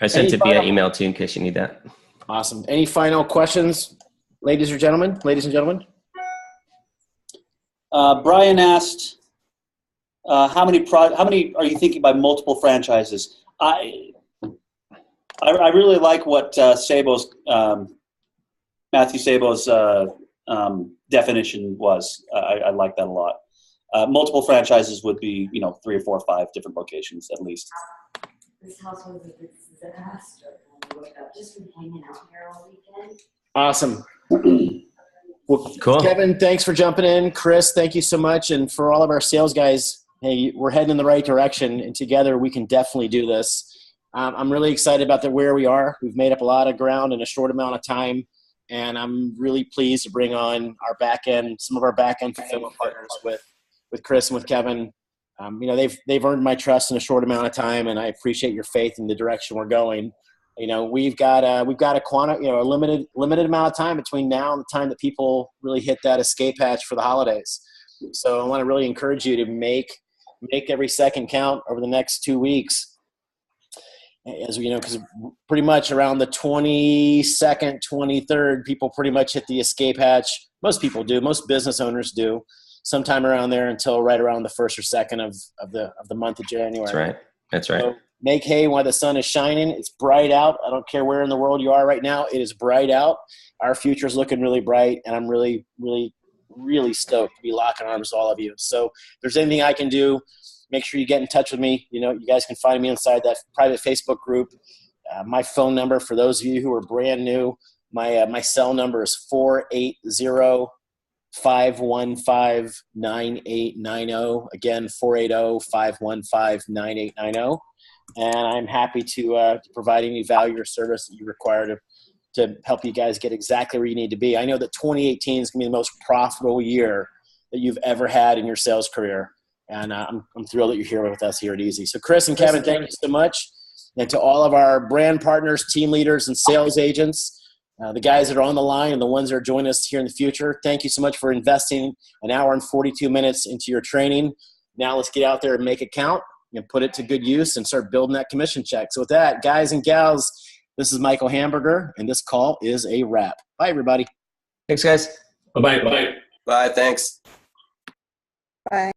I sent it via email too in case you need that. Awesome. Any final questions, ladies and gentlemen? Brian asked, how many are you thinking by multiple franchises? I really like what Matthew Sabo's definition was. I like that a lot. Multiple franchises would be, 3 or 4 or 5 different locations at least. This house was a disaster. Just from hanging out here all weekend. Awesome. Well, cool. Kevin, thanks for jumping in. Chris, thank you so much. And for all of our sales guys, hey, we're heading in the right direction, and together we can definitely do this. I'm really excited about where we are. We've made up a lot of ground in a short amount of time, and I'm really pleased to bring on some of our back-end fulfillment partners with Chris and with Kevin. They've earned my trust in a short amount of time, and I appreciate your faith in the direction we're going. We've got a limited amount of time between now and the time that people really hit that escape hatch for the holidays. So I want to really encourage you to make every second count over the next 2 weeks. As we know, because pretty much around the 22nd, 23rd, people pretty much hit the escape hatch. Most people do. Most business owners do. Sometime around there until right around the 1st or 2nd of the month of January. That's right. So make hay while the sun is shining. It's bright out. I don't care where in the world you are right now. It is bright out. Our future is looking really bright, and I'm really, really, really stoked to be locking arms with all of you. So if there's anything I can do, make sure you get in touch with me. You guys can find me inside that private Facebook group. My phone number, for those of you who are brand new, my cell number is 480-515-9890. Again, 480-515-9890. And I'm happy to provide any value or service that you require to help you guys get exactly where you need to be. I know that 2018 is going to be the most profitable year that you've ever had in your sales career. And I'm thrilled that you're here with us here at Ezzey. So Chris and Kevin, thank you so much. And to all of our brand partners, team leaders, and sales agents, the guys that are on the line and the ones that are joining us here in the future, thank you so much for investing an hour and 42 minutes into your training. Now let's get out there and make it count and put it to good use and start building that commission check. So with that, guys and gals, this is Michael Hamburger, and this call is a wrap. Bye, everybody. Thanks, guys. Bye-bye. Bye. Bye, thanks. Bye.